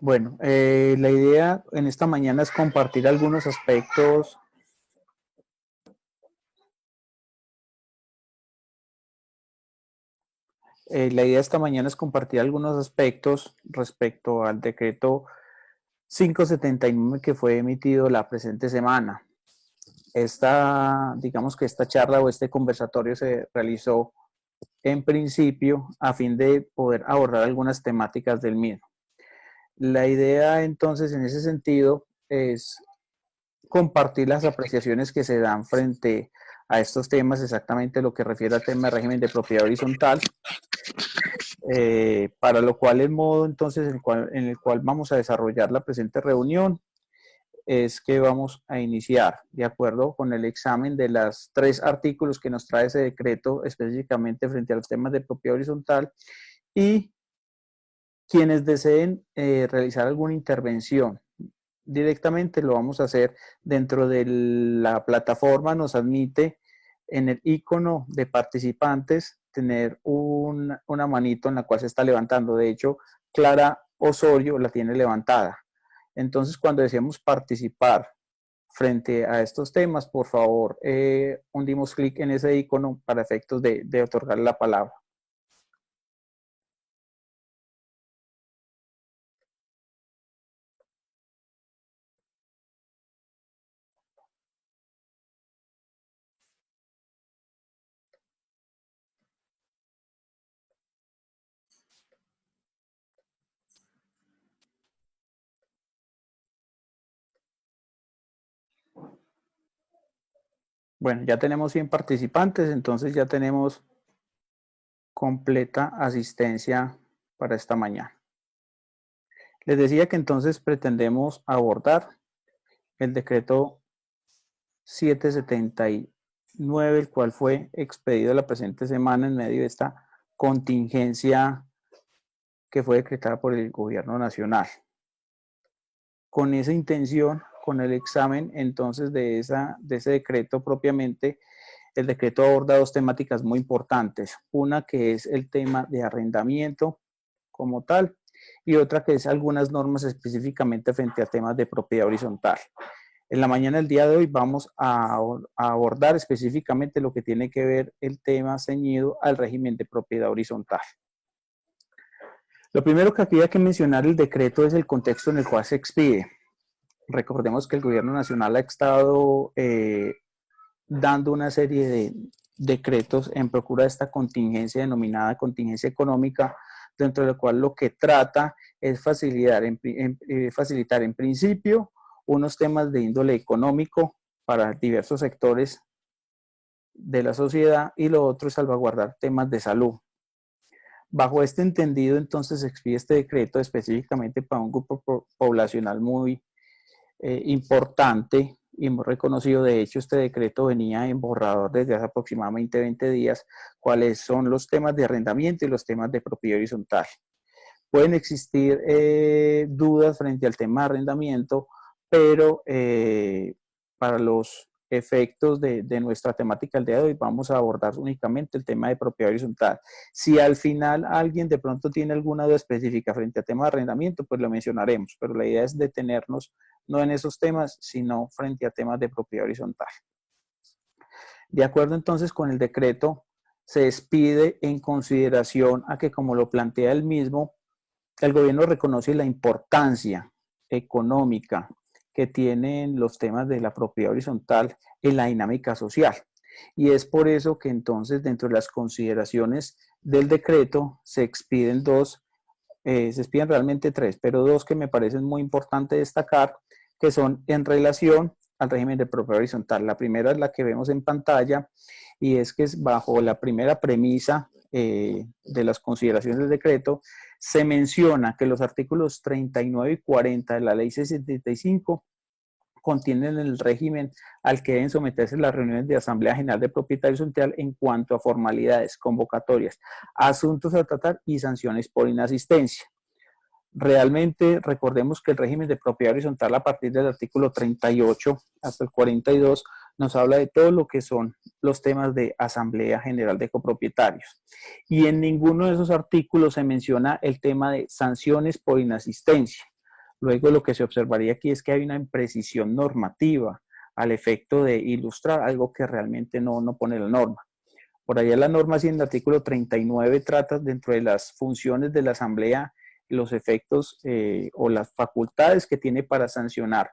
Bueno, la idea en esta mañana es compartir algunos aspectos. La idea esta mañana es compartir algunos aspectos respecto al decreto 579 que fue emitido la presente semana. Digamos que esta charla o este conversatorio se realizó en principio a fin de poder abordar algunas temáticas del mismo. La idea entonces en ese sentido es compartir las apreciaciones que se dan frente a estos temas, exactamente lo que refiere al tema de régimen de propiedad horizontal, para lo cual el modo entonces en el cual vamos a desarrollar la presente reunión es que vamos a iniciar de acuerdo con el examen de los 3 artículos que nos trae ese decreto específicamente frente a los temas de propiedad horizontal, y quienes deseen realizar alguna intervención directamente lo vamos a hacer dentro de la plataforma. Nos admite en el icono de participantes tener una manito en la cual se está levantando. De hecho, Clara Osorio la tiene levantada. Entonces, cuando deseemos participar frente a estos temas, por favor, hundimos clic en ese icono para efectos de otorgar la palabra. Bueno, ya tenemos 100 participantes, entonces ya tenemos completa asistencia para esta mañana. Les decía que entonces pretendemos abordar el decreto 779, el cual fue expedido la presente semana en medio de esta contingencia que fue decretada por el gobierno nacional. Con esa intención, con el examen entonces de ese decreto propiamente, el decreto aborda 2 temáticas muy importantes. Una que es el tema de arrendamiento como tal, y otra que es algunas normas específicamente frente a temas de propiedad horizontal. En la mañana del día de hoy vamos a abordar específicamente lo que tiene que ver el tema ceñido al régimen de propiedad horizontal. Lo primero que aquí hay que mencionar el decreto es el contexto en el cual se expide. Recordemos que el gobierno nacional ha estado dando una serie de decretos en procura de esta contingencia denominada contingencia económica, dentro de la cual lo que trata es facilitar en principio unos temas de índole económico para diversos sectores de la sociedad, y lo otro es salvaguardar temas de salud. Bajo este entendido, entonces se expide este decreto específicamente para un grupo poblacional muy importante y muy reconocido. De hecho, este decreto venía en borrador desde hace aproximadamente 20 días, cuáles son los temas de arrendamiento y los temas de propiedad horizontal. Pueden existir dudas frente al tema de arrendamiento, pero para los efectos de nuestra temática el día de hoy vamos a abordar únicamente el tema de propiedad horizontal. Si al final alguien de pronto tiene alguna duda específica frente al tema de arrendamiento, pues lo mencionaremos, pero la idea es detenernos no en esos temas, sino frente a temas de propiedad horizontal. De acuerdo entonces con el decreto, se expide en consideración a que, como lo plantea el mismo, el gobierno reconoce la importancia económica que tienen los temas de la propiedad horizontal en la dinámica social. Y es por eso que entonces dentro de las consideraciones del decreto se expiden se expiden realmente 3, pero 2 que me parecen muy importantes destacar, que son en relación al régimen de propiedad horizontal. La primera es la que vemos en pantalla, y es que es bajo la primera premisa de las consideraciones del decreto, se menciona que los artículos 39 y 40 de la ley 675 contienen el régimen al que deben someterse las reuniones de Asamblea General de Propietarios Horizontal en cuanto a formalidades, convocatorias, asuntos a tratar y sanciones por inasistencia. Realmente recordemos que el régimen de propiedad horizontal a partir del artículo 38 hasta el 42 nos habla de todo lo que son los temas de Asamblea General de Copropietarios, y en ninguno de esos artículos se menciona el tema de sanciones por inasistencia. Luego lo que se observaría aquí es que hay una imprecisión normativa al efecto de ilustrar algo que realmente no pone la norma. Por allá la norma, sí, en el artículo 39 trata dentro de las funciones de la Asamblea los efectos o las facultades que tiene para sancionar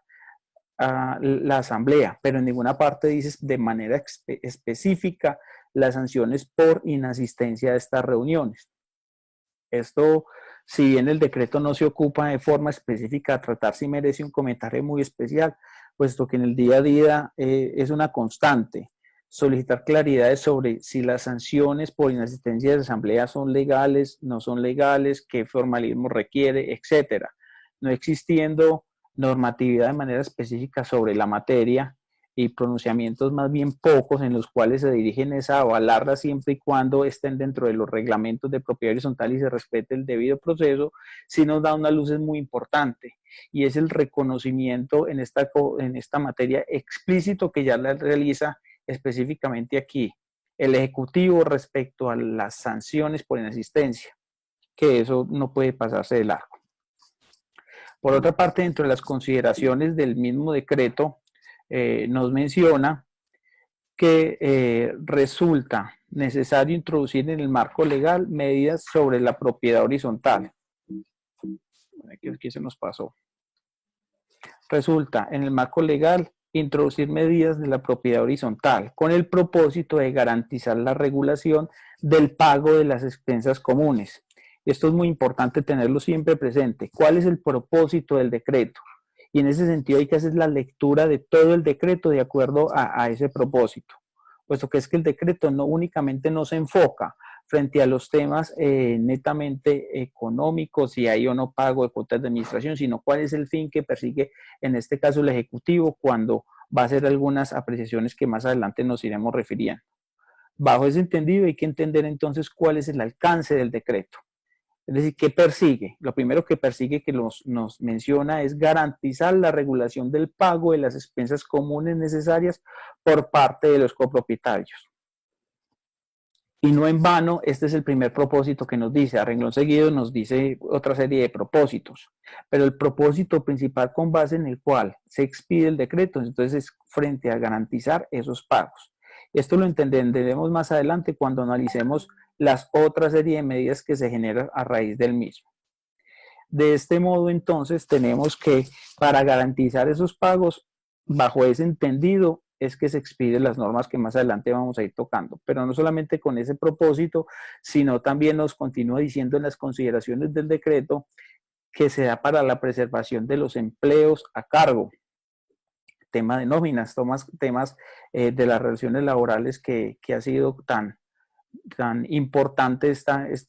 a la Asamblea, pero en ninguna parte dice de manera específica las sanciones por inasistencia a estas reuniones. Esto, si bien el decreto no se ocupa de forma específica a tratar, si merece un comentario muy especial, puesto que en el día a día es una constante solicitar claridades sobre si las sanciones por inasistencia de la asamblea son legales, no son legales, qué formalismo requiere, etcétera. No existiendo normatividad de manera específica sobre la materia, y pronunciamientos más bien pocos en los cuales se dirigen es a avalarla siempre y cuando estén dentro de los reglamentos de propiedad horizontal y se respete el debido proceso, sí nos da una luz muy importante, y es el reconocimiento en esta materia explícito que ya la realiza específicamente aquí el Ejecutivo respecto a las sanciones por inasistencia, que eso no puede pasarse de largo. Por otra parte, dentro de las consideraciones del mismo decreto, nos menciona que resulta necesario introducir en el marco legal medidas sobre la propiedad horizontal. Aquí se nos pasó. Resulta en el marco legal introducir medidas de la propiedad horizontal con el propósito de garantizar la regulación del pago de las expensas comunes. Esto es muy importante tenerlo siempre presente. ¿Cuál es el propósito del decreto? Y en ese sentido hay que hacer la lectura de todo el decreto de acuerdo a ese propósito, puesto que es que el decreto no únicamente no se enfoca frente a los temas netamente económicos, si hay o no pago de cuotas de administración, sino cuál es el fin que persigue en este caso el Ejecutivo cuando va a hacer algunas apreciaciones que más adelante nos iremos refiriendo. Bajo ese entendido hay que entender entonces cuál es el alcance del decreto. Es decir, ¿qué persigue? Lo primero que persigue que nos menciona es garantizar la regulación del pago de las expensas comunes necesarias por parte de los copropietarios. Y no en vano, este es el primer propósito que nos dice, a renglón seguido nos dice otra serie de propósitos, pero el propósito principal con base en el cual se expide el decreto, entonces es frente a garantizar esos pagos. Esto lo entenderemos más adelante cuando analicemos las otras serie de medidas que se generan a raíz del mismo. De este modo, entonces, tenemos que para garantizar esos pagos, bajo ese entendido, es que se expiden las normas que más adelante vamos a ir tocando. Pero no solamente con ese propósito, sino también nos continúa diciendo en las consideraciones del decreto que se da para la preservación de los empleos a cargo. Tema de nóminas, temas de las relaciones laborales que ha sido tan importante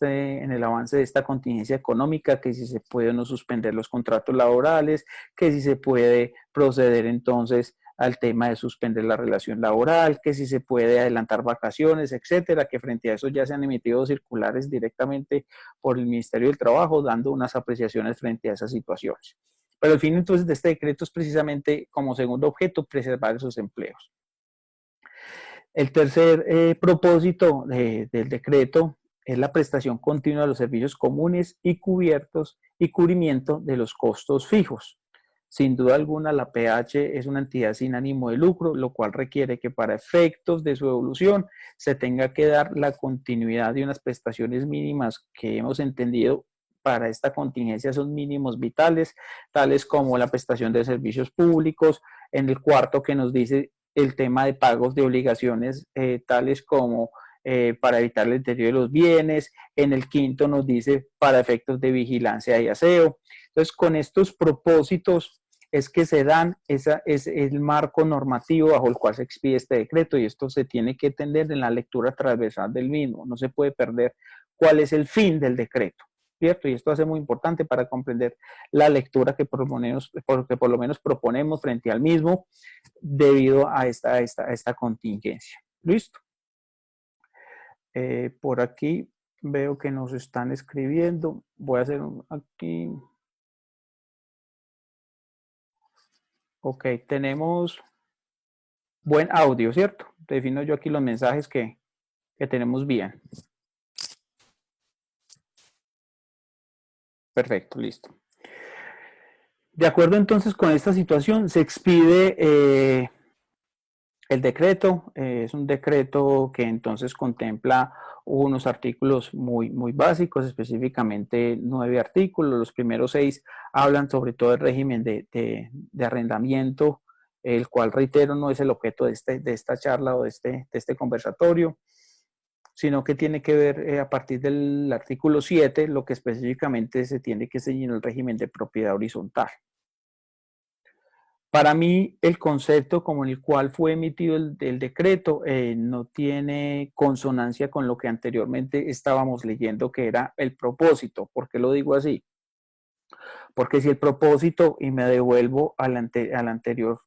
en el avance de esta contingencia económica, que si se puede o no suspender los contratos laborales, que si se puede proceder entonces al tema de suspender la relación laboral, que si se puede adelantar vacaciones, etcétera, que frente a eso ya se han emitido circulares directamente por el Ministerio del Trabajo dando unas apreciaciones frente a esas situaciones. Pero el fin entonces de este decreto es precisamente como segundo objeto preservar esos empleos. El tercer propósito del decreto es la prestación continua de los servicios comunes y cubiertos y cubrimiento de los costos fijos. Sin duda alguna, la PH es una entidad sin ánimo de lucro, lo cual requiere que para efectos de su evolución se tenga que dar la continuidad de unas prestaciones mínimas que hemos entendido para esta contingencia son mínimos vitales, tales como la prestación de servicios públicos, en el cuarto que nos dice el tema de pagos de obligaciones tales como para evitar el deterioro de los bienes, en el quinto nos dice para efectos de vigilancia y aseo. Entonces, con estos propósitos es que se dan, es el marco normativo bajo el cual se expide este decreto, y esto se tiene que entender en la lectura transversal del mismo, no se puede perder cuál es el fin del decreto, ¿cierto? Y esto hace muy importante para comprender la lectura que proponemos, porque por lo menos proponemos frente al mismo debido a esta contingencia. ¿Listo? Por aquí veo que nos están escribiendo. Voy a hacer aquí. Ok, tenemos buen audio, ¿cierto? Defino yo aquí los mensajes que tenemos bien. Perfecto, listo. De acuerdo entonces con esta situación, se expide el decreto. Es un decreto que entonces contempla unos artículos muy básicos, específicamente 9 artículos. Los primeros 6 hablan sobre todo el régimen de arrendamiento, el cual, reitero, no es el objeto de esta charla o de este conversatorio, sino que tiene que ver a partir del artículo 7, lo que específicamente se tiene que seguir en el régimen de propiedad horizontal. Para mí, el concepto como en el cual fue emitido el decreto no tiene consonancia con lo que anteriormente estábamos leyendo, que era el propósito. ¿Por qué lo digo así? Porque si el propósito, y me devuelvo a la anterior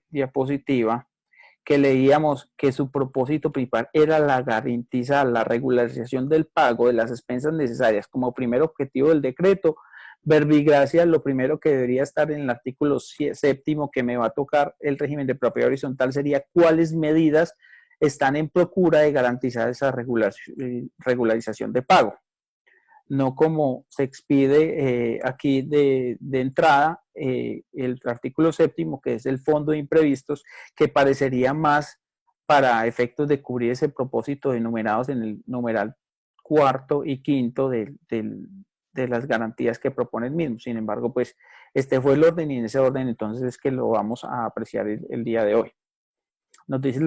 diapositiva, que leíamos que su propósito principal era la garantizar la regularización del pago de las expensas necesarias como primer objetivo del decreto. Verbigracia, lo primero que debería estar en el artículo 7º que me va a tocar el régimen de propiedad horizontal sería cuáles medidas están en procura de garantizar esa regularización de pago. No como se expide aquí de entrada el artículo 7º, que es el fondo de imprevistos, que parecería más para efectos de cubrir ese propósito enumerados en el numeral 4º y 5º de las garantías que propone el mismo. Sin embargo, pues este fue el orden, y en ese orden entonces es que lo vamos a apreciar el día de hoy. Nos dice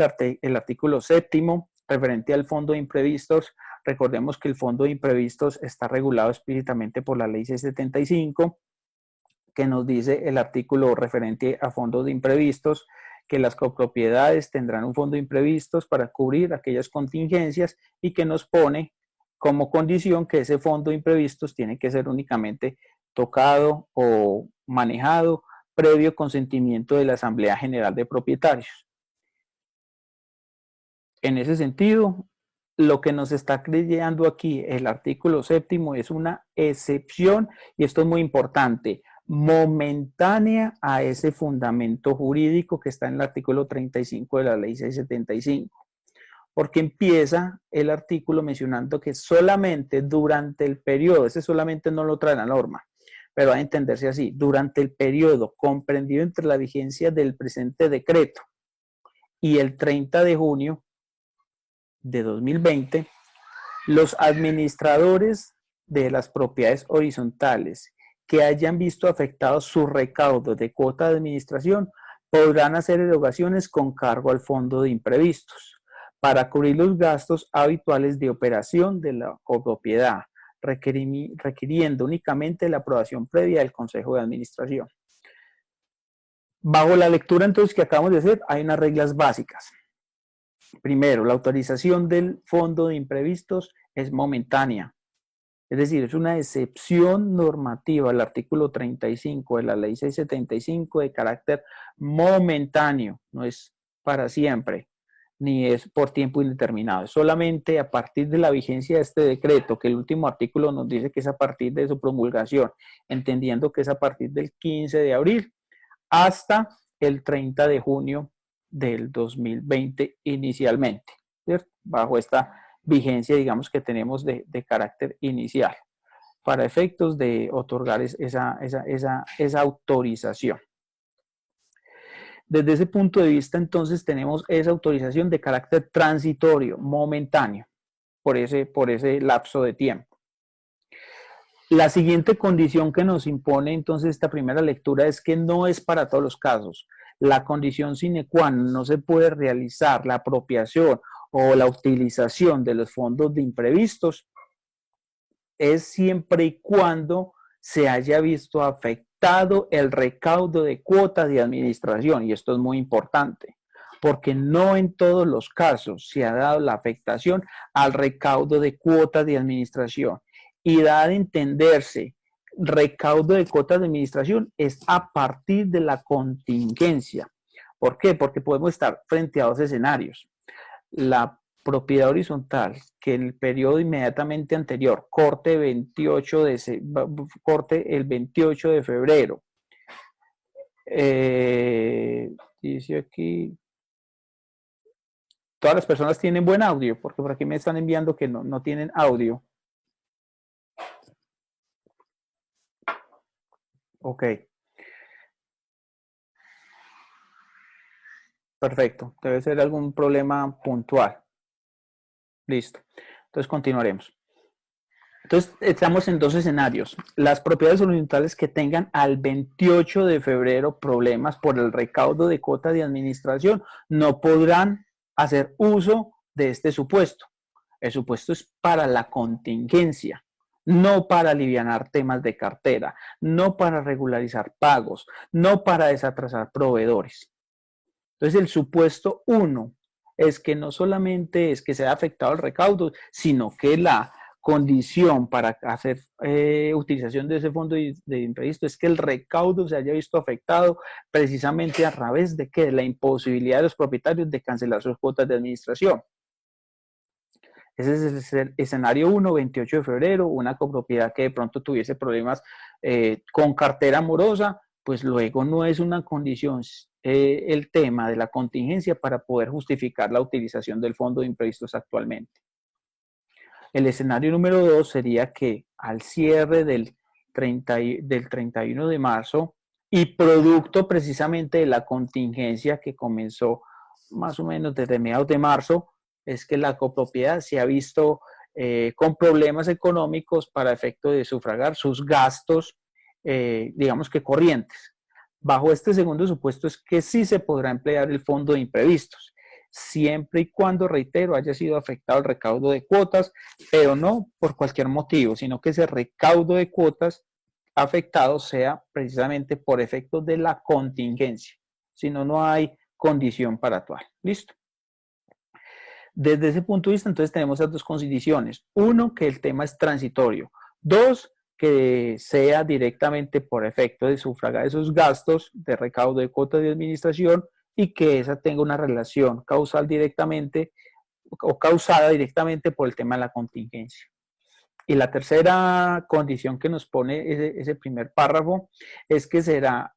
el artículo 7º referente al fondo de imprevistos. Recordemos que el fondo de imprevistos está regulado explícitamente por la ley 675, que nos dice el artículo referente a fondos de imprevistos, que las copropiedades tendrán un fondo de imprevistos para cubrir aquellas contingencias, y que nos pone como condición que ese fondo de imprevistos tiene que ser únicamente tocado o manejado previo consentimiento de la Asamblea General de Propietarios. En ese sentido, lo que nos está creyendo aquí el artículo 7º es una excepción, y esto es muy importante, momentánea a ese fundamento jurídico que está en el artículo 35 de la ley 675, porque empieza el artículo mencionando que solamente durante el periodo, ese solamente no lo trae la norma, pero va a entenderse así, durante el periodo comprendido entre la vigencia del presente decreto y el 30 de junio de 2020, los administradores de las propiedades horizontales que hayan visto afectados su recaudo de cuota de administración podrán hacer erogaciones con cargo al fondo de imprevistos para cubrir los gastos habituales de operación de la copropiedad, requiriendo únicamente la aprobación previa del Consejo de Administración. Bajo la lectura entonces que acabamos de hacer, hay unas reglas básicas. Primero, la autorización del fondo de imprevistos es momentánea, es decir, es una excepción normativa al artículo 35 de la ley 675 de carácter momentáneo, no es para siempre, ni es por tiempo indeterminado, es solamente a partir de la vigencia de este decreto, que el último artículo nos dice que es a partir de su promulgación, entendiendo que es a partir del 15 de abril hasta el 30 de junio del 2020 inicialmente, ¿cierto? Bajo esta vigencia, digamos, que tenemos de carácter inicial, para efectos de otorgar esa autorización. Desde ese punto de vista, entonces, tenemos esa autorización de carácter transitorio, momentáneo, por ese lapso de tiempo. La siguiente condición que nos impone entonces esta primera lectura es que no es para todos los casos. La condición sine qua non, no se puede realizar la apropiación o la utilización de los fondos de imprevistos, es siempre y cuando se haya visto afectado el recaudo de cuotas de administración, y esto es muy importante, porque no en todos los casos se ha dado la afectación al recaudo de cuotas de administración, y da de entenderse recaudo de cuotas de administración es a partir de la contingencia. ¿Por qué? Porque podemos estar frente a dos escenarios. La propiedad horizontal, que en el periodo inmediatamente anterior, corte el 28 de febrero, dice aquí, todas las personas tienen buen audio, porque por aquí me están enviando que no tienen audio. Ok. Perfecto. Debe ser algún problema puntual. Listo. Entonces continuaremos. Entonces, estamos en dos escenarios. Las propiedades horizontales que tengan al 28 de febrero problemas por el recaudo de cuota de administración no podrán hacer uso de este supuesto. El supuesto es para la contingencia, no para alivianar temas de cartera, no para regularizar pagos, no para desatrasar proveedores. Entonces, el supuesto 1 es que no solamente es que sea afectado el recaudo, sino que la condición para hacer utilización de ese fondo de imprevisto es que el recaudo se haya visto afectado precisamente a través de que la imposibilidad de los propietarios de cancelar sus cuotas de administración. Ese es el escenario 1, 28 de febrero, una copropiedad que de pronto tuviese problemas con cartera morosa, pues luego no es una condición el tema de la contingencia para poder justificar la utilización del fondo de imprevistos actualmente. El escenario número 2 sería que al cierre del 31 de marzo y producto precisamente de la contingencia que comenzó más o menos desde mediados de marzo, es que la copropiedad se ha visto con problemas económicos para efecto de sufragar sus gastos, digamos que corrientes. Bajo este segundo supuesto es que sí se podrá emplear el fondo de imprevistos, siempre y cuando, reitero, haya sido afectado el recaudo de cuotas, pero no por cualquier motivo, sino que ese recaudo de cuotas afectado sea precisamente por efectos de la contingencia. Si no, no hay condición para actuar. ¿Listo? Desde ese punto de vista, entonces tenemos esas dos condiciones. Uno, que el tema es transitorio. Dos, que sea directamente por efecto de sufragar esos gastos de recaudo de cuotas de administración y que esa tenga una relación causal directamente o causada directamente por el tema de la contingencia. Y la tercera condición que nos pone ese primer párrafo es que será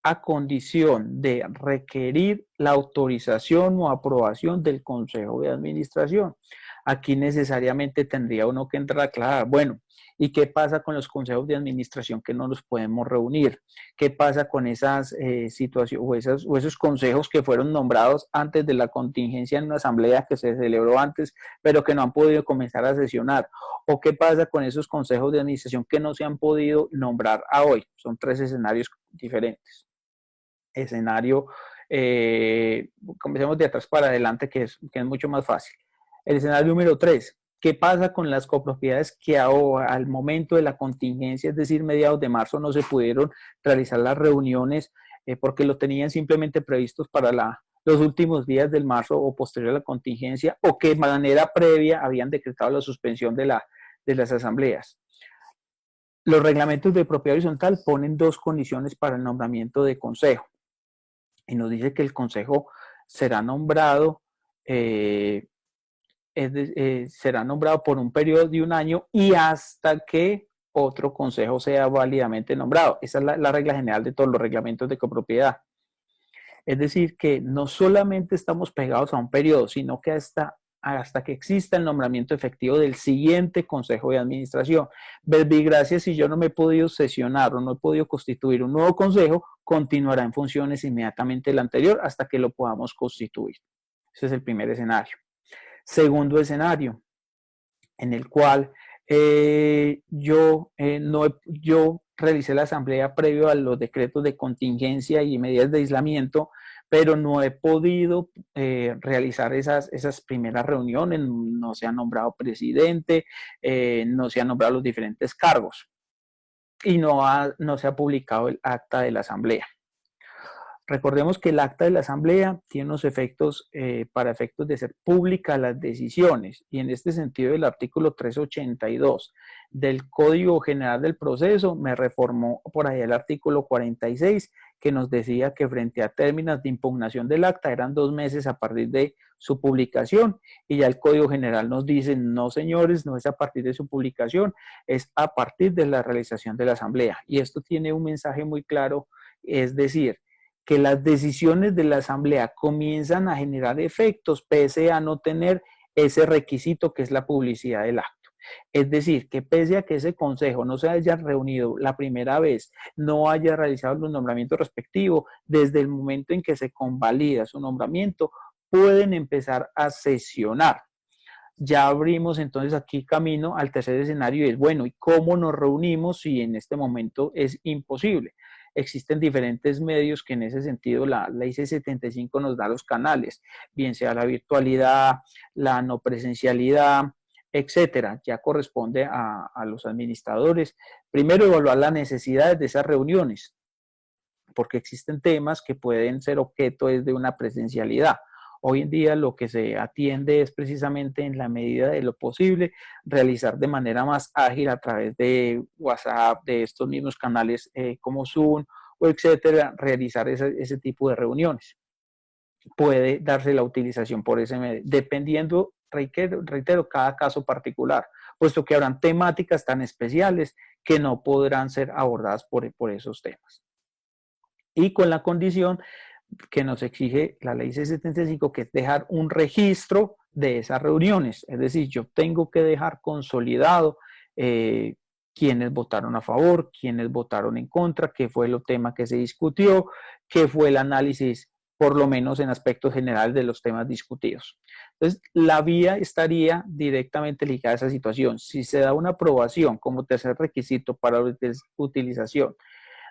a condición de requerir la autorización o aprobación del Consejo de Administración. Aquí necesariamente tendría uno que entrar a aclarar, bueno, ¿y qué pasa con los consejos de administración que no los podemos reunir? ¿Qué pasa con esas situaciones o esos consejos que fueron nombrados antes de la contingencia en una asamblea que se celebró antes, pero que no han podido comenzar a sesionar? ¿O qué pasa con esos consejos de administración que no se han podido nombrar a hoy? Son tres escenarios diferentes. Escenario, comencemos de atrás para adelante, que es mucho más fácil. El escenario número 3, ¿qué pasa con las copropiedades que al momento de la contingencia, es decir, mediados de marzo, no se pudieron realizar las reuniones porque lo tenían simplemente previstos para los últimos días del marzo o posterior a la contingencia, o que de manera previa habían decretado la suspensión de las asambleas? Los reglamentos de propiedad horizontal ponen dos condiciones para el nombramiento de consejo. Y nos dice que el consejo será nombrado, será nombrado por un periodo de 1 año y hasta que otro consejo sea válidamente nombrado. Esa es la regla general de todos los reglamentos de copropiedad. Es decir, que no solamente estamos pegados a un periodo, sino que hasta que exista el nombramiento efectivo del siguiente consejo de administración. Verbigracia, si yo no me he podido sesionar o no he podido constituir un nuevo consejo, continuará en funciones inmediatamente el anterior hasta que lo podamos constituir. Ese es el primer escenario. Segundo escenario, en el cual yo realicé la asamblea previo a los decretos de contingencia y medidas de aislamiento, pero no he podido realizar esas primeras reuniones, no se ha nombrado presidente, no se han nombrado los diferentes cargos y no se ha publicado el acta de la asamblea. Recordemos que el acta de la asamblea tiene unos efectos para efectos de ser públicas las decisiones, y en este sentido el artículo 382 del Código General del Proceso me reformó por ahí el artículo 46, que nos decía que frente a términos de impugnación del acta eran 2 meses a partir de su publicación, y ya el Código General nos dice, no señores, no es a partir de su publicación, es a partir de la realización de la asamblea. Y esto tiene un mensaje muy claro, es decir, que las decisiones de la asamblea comienzan a generar efectos pese a no tener ese requisito que es la publicidad del acto. Es decir, que pese a que ese consejo no se haya reunido la primera vez, no haya realizado los nombramientos respectivos, desde el momento en que se convalida su nombramiento, pueden empezar a sesionar. Ya abrimos entonces aquí camino al tercer escenario y es, bueno, ¿y cómo nos reunimos si en este momento es imposible? Existen diferentes medios que en ese sentido la ley C75 nos da los canales, bien sea la virtualidad, la no presencialidad, etcétera. Ya corresponde a los administradores primero evaluar las necesidades de esas reuniones, porque existen temas que pueden ser objeto de una presencialidad. Hoy en día lo que se atiende es precisamente en la medida de lo posible realizar de manera más ágil a través de WhatsApp, de estos mismos canales como Zoom o etcétera, realizar ese tipo de reuniones. Puede darse la utilización por ese medio, dependiendo, reitero, cada caso particular, puesto que habrán temáticas tan especiales que no podrán ser abordadas por esos temas. Y con la condición que nos exige la ley C75, que es dejar un registro de esas reuniones. Es decir, yo tengo que dejar consolidado quiénes votaron a favor, quiénes votaron en contra, qué fue el tema que se discutió, qué fue el análisis, por lo menos en aspectos generales de los temas discutidos. Entonces, la vía estaría directamente ligada a esa situación. Si se da una aprobación como tercer requisito para la utilización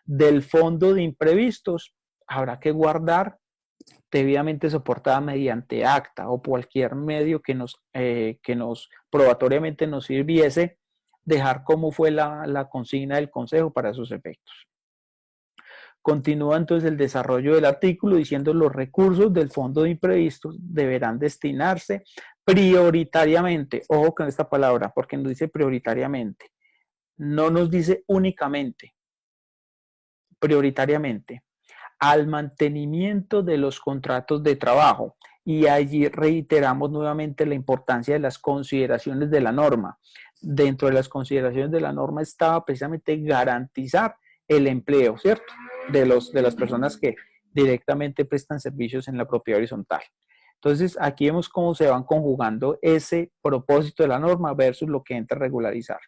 del fondo de imprevistos, habrá que guardar debidamente soportada mediante acta o cualquier medio que nos probatoriamente nos sirviese, dejar cómo fue la consigna del Consejo para esos efectos. Continúa entonces el desarrollo del artículo diciendo los recursos del fondo de imprevistos deberán destinarse prioritariamente, ojo con esta palabra, porque nos dice prioritariamente, no nos dice únicamente, prioritariamente al mantenimiento de los contratos de trabajo. Y allí reiteramos nuevamente la importancia de las consideraciones de la norma. Dentro de las consideraciones de la norma estaba precisamente garantizar el empleo, ¿cierto? De las personas que directamente prestan servicios en la propiedad horizontal. Entonces, aquí vemos cómo se van conjugando ese propósito de la norma versus lo que entra a regularizar.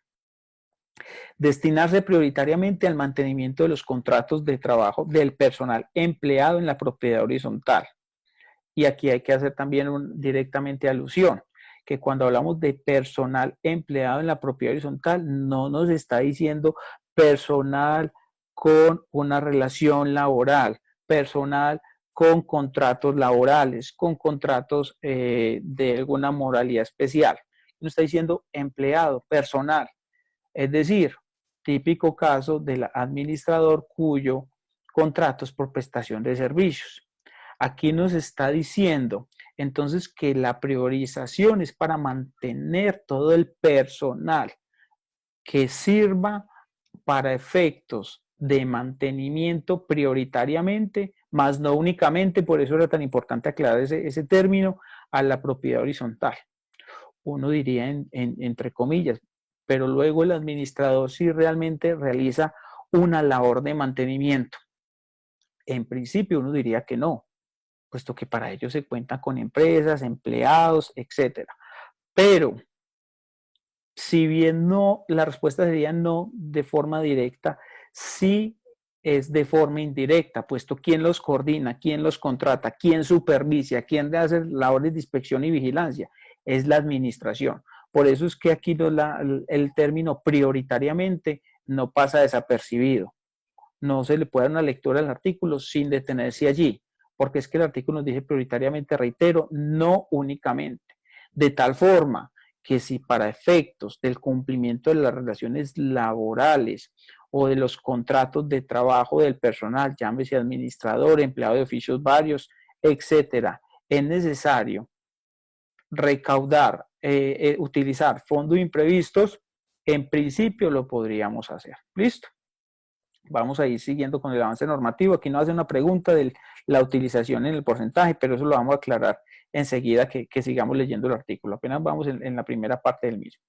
Destinarse prioritariamente al mantenimiento de los contratos de trabajo del personal empleado en la propiedad horizontal. Y aquí hay que hacer también directamente alusión, que cuando hablamos de personal empleado en la propiedad horizontal, no nos está diciendo personal con una relación laboral, personal con contratos laborales, con contratos de alguna moralidad especial. Nos está diciendo empleado, personal. Es decir, típico caso del administrador cuyo contrato es por prestación de servicios. Aquí nos está diciendo entonces que la priorización es para mantener todo el personal que sirva para efectos de mantenimiento prioritariamente, más no únicamente, por eso era tan importante aclarar ese término, a la propiedad horizontal. Uno diría entre comillas, pero luego el administrador sí realmente realiza una labor de mantenimiento. En principio uno diría que no, puesto que para ello se cuenta con empresas, empleados, etcétera. Pero si bien no, la respuesta sería no de forma directa, sí es de forma indirecta, puesto quién los coordina, quién los contrata, quién supervisa, quién hace labores de inspección y vigilancia, es la administración. Por eso es que aquí no el término prioritariamente no pasa desapercibido. No se le puede dar una lectura al artículo sin detenerse allí, porque es que el artículo nos dice prioritariamente, reitero, no únicamente. De tal forma que si para efectos del cumplimiento de las relaciones laborales o de los contratos de trabajo del personal, llámese administrador, empleado de oficios varios, etcétera, es necesario recaudar, utilizar fondos imprevistos, en principio lo podríamos hacer. ¿Listo? Vamos a ir siguiendo con el avance normativo. Aquí nos hace una pregunta de la utilización en el porcentaje, pero eso lo vamos a aclarar enseguida que sigamos leyendo el artículo. Apenas vamos en la primera parte del mismo.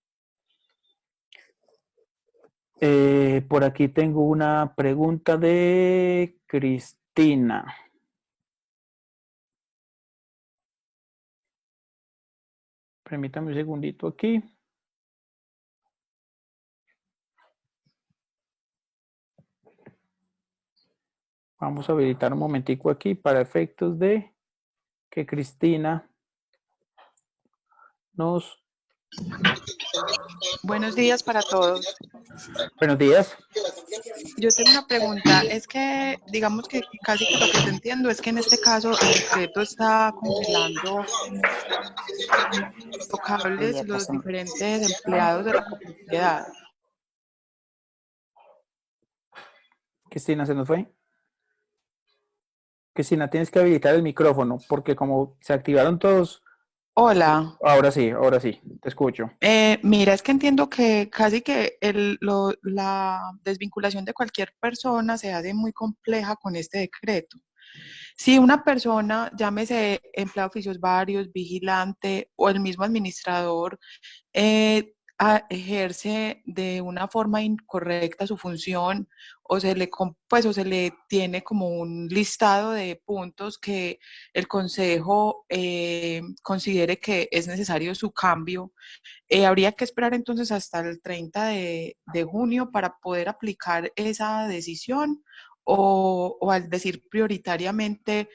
Por aquí tengo una pregunta de Cristina. Permítame un segundito aquí. Vamos a habilitar un momentico aquí para efectos de que Cristina nos... Buenos días para todos. Buenos días. Yo tengo una pregunta. Es que, digamos que casi que lo que te entiendo es que en este caso el decreto está congelando tocables los diferentes empleados de la copropiedad. Cristina, ¿se nos fue? Cristina, tienes que habilitar el micrófono porque como se activaron todos... Hola. Ahora sí, te escucho. Mira, es que entiendo que casi que la desvinculación de cualquier persona se hace muy compleja con este decreto. Si una persona, llámese empleado de oficios varios, vigilante o el mismo administrador, ejerce de una forma incorrecta su función o pues, o se le tiene como un listado de puntos que el consejo considere que es necesario su cambio, habría que esperar entonces hasta el 30 de junio para poder aplicar esa decisión o al decir prioritariamente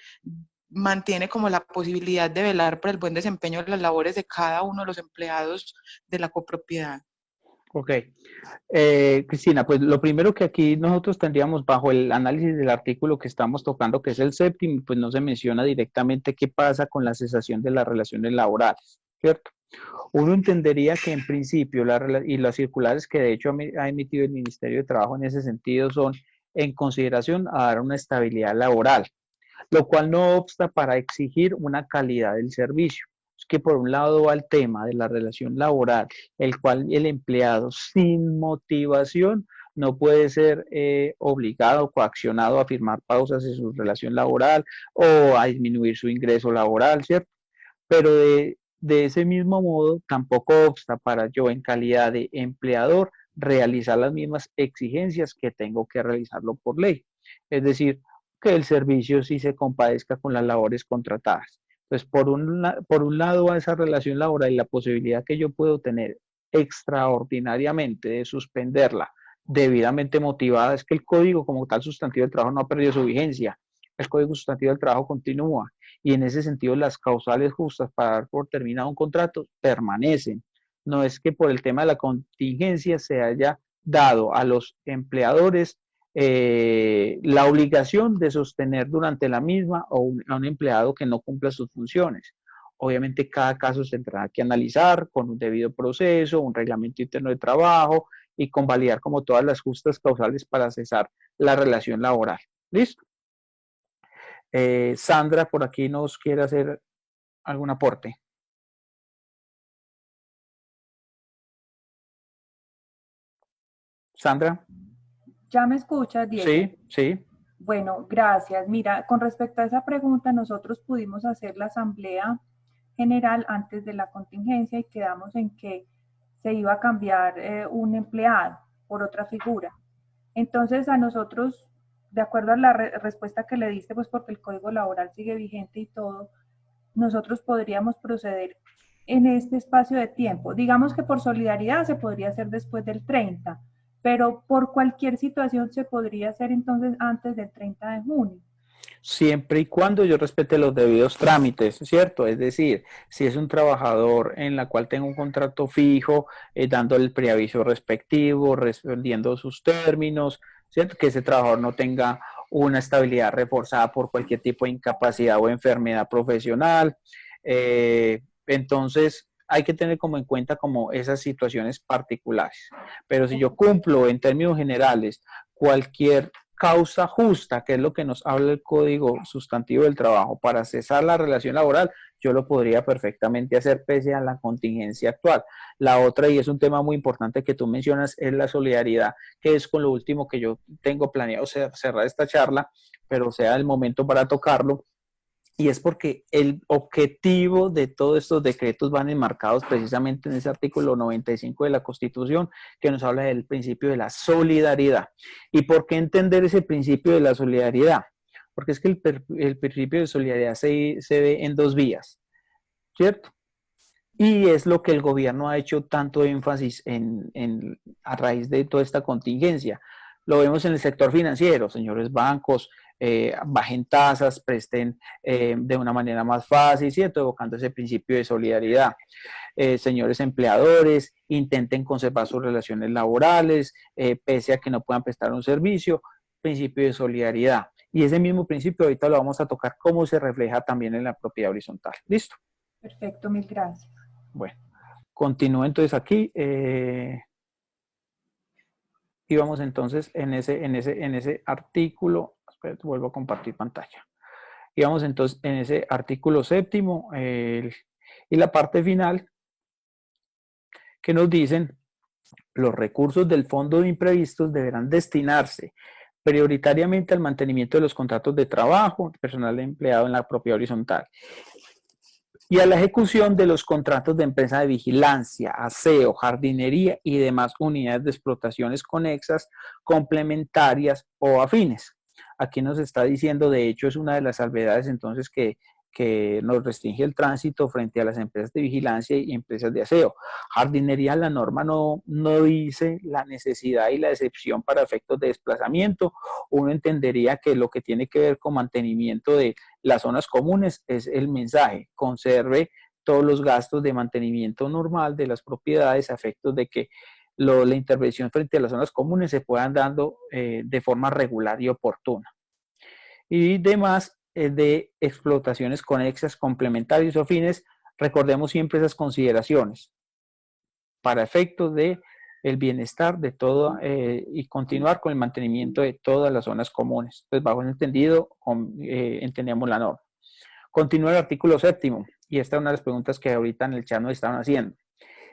mantiene como la posibilidad de velar por el buen desempeño de las labores de cada uno de los empleados de la copropiedad. Ok. Cristina, pues lo primero que aquí nosotros tendríamos bajo el análisis del artículo que estamos tocando, que es el séptimo, pues no se menciona directamente qué pasa con la cesación de las relaciones laborales, ¿cierto? Uno entendería que en principio y las circulares que de hecho ha emitido el Ministerio de Trabajo en ese sentido son en consideración a dar una estabilidad laboral, lo cual no obsta para exigir una calidad del servicio. Es que por un lado va el tema de la relación laboral, el cual el empleado sin motivación no puede ser obligado o coaccionado a firmar pausas en su relación laboral o a disminuir su ingreso laboral, ¿cierto? Pero de ese mismo modo tampoco obsta para yo en calidad de empleador realizar las mismas exigencias que tengo que realizarlo por ley. Es decir, que el servicio sí se compadezca con las labores contratadas. Entonces, por un lado va esa relación laboral y la posibilidad que yo puedo tener extraordinariamente de suspenderla debidamente motivada, es que el código como tal sustantivo del trabajo no ha perdido su vigencia. El código sustantivo del trabajo continúa y en ese sentido las causales justas para dar por terminado un contrato permanecen. No es que por el tema de la contingencia se haya dado a los empleadores la obligación de sostener durante la misma a un empleado que no cumpla sus funciones. Obviamente cada caso se tendrá que analizar con un debido proceso, un reglamento interno de trabajo y convalidar como todas las justas causales para cesar la relación laboral. ¿Listo? Sandra por aquí nos quiere hacer algún aporte. Sandra. ¿Ya me escuchas, Diego? Sí, sí. Bueno, gracias. Mira, con respecto a esa pregunta, nosotros pudimos hacer la asamblea general antes de la contingencia y quedamos en que se iba a cambiar un empleado por otra figura. Entonces, a nosotros, de acuerdo a la respuesta que le diste, pues porque el código laboral sigue vigente y todo, nosotros podríamos proceder en este espacio de tiempo. Digamos que por solidaridad se podría hacer después del 30, pero por cualquier situación se podría hacer entonces antes del 30 de junio. Siempre y cuando yo respete los debidos trámites, ¿cierto? Es decir, si es un trabajador en la cual tengo un contrato fijo, dándole el preaviso respectivo, respondiendo sus términos, ¿cierto? Que ese trabajador no tenga una estabilidad reforzada por cualquier tipo de incapacidad o enfermedad profesional. Entonces, hay que tener como en cuenta como esas situaciones particulares. Pero si yo cumplo en términos generales cualquier causa justa, que es lo que nos habla el Código Sustantivo del Trabajo, para cesar la relación laboral, yo lo podría perfectamente hacer pese a la contingencia actual. La otra, y es un tema muy importante que tú mencionas, es la solidaridad, que es con lo último que yo tengo planeado cerrar esta charla, pero sea el momento para tocarlo. Y es porque el objetivo de todos estos decretos van enmarcados precisamente en ese artículo 95 de la Constitución que nos habla del principio de la solidaridad. ¿Y por qué entender ese principio de la solidaridad? Porque es que el principio de solidaridad se ve en dos vías, ¿cierto? Y es lo que el gobierno ha hecho tanto énfasis a raíz de toda esta contingencia. Lo vemos en el sector financiero, señores bancos, bajen tasas, presten de una manera más fácil, ¿cierto? Evocando ese principio de solidaridad. Señores empleadores, intenten conservar sus relaciones laborales, pese a que no puedan prestar un servicio, principio de solidaridad. Y ese mismo principio ahorita lo vamos a tocar cómo se refleja también en la propiedad horizontal. ¿Listo? Perfecto, mil gracias. Bueno, continúo entonces aquí. Y vamos entonces en ese artículo, espérate, vuelvo a compartir pantalla. Y vamos entonces en ese artículo séptimo y la parte final que nos dicen los recursos del fondo de imprevistos deberán destinarse prioritariamente al mantenimiento de los contratos de trabajo, personal empleado en la propiedad horizontal y a la ejecución de los contratos de empresa de vigilancia, aseo, jardinería y demás unidades de explotaciones conexas, complementarias o afines. Aquí nos está diciendo, de hecho, es una de las salvedades entonces que nos restringe el tránsito frente a las empresas de vigilancia y empresas de aseo. Jardinería, la norma no dice la necesidad y la excepción para efectos de desplazamiento. Uno entendería que lo que tiene que ver con mantenimiento de las zonas comunes es el mensaje, conserve todos los gastos de mantenimiento normal de las propiedades a efectos de que la intervención frente a las zonas comunes se puedan dando de forma regular y oportuna. Y demás de explotaciones conexas, complementarias o fines, recordemos siempre esas consideraciones para efectos de el bienestar de todo y continuar con el mantenimiento de todas las zonas comunes. Pues bajo ese entendido entendemos la norma. Continúa el artículo séptimo y esta es una de las preguntas que ahorita en el chat nos estaban haciendo.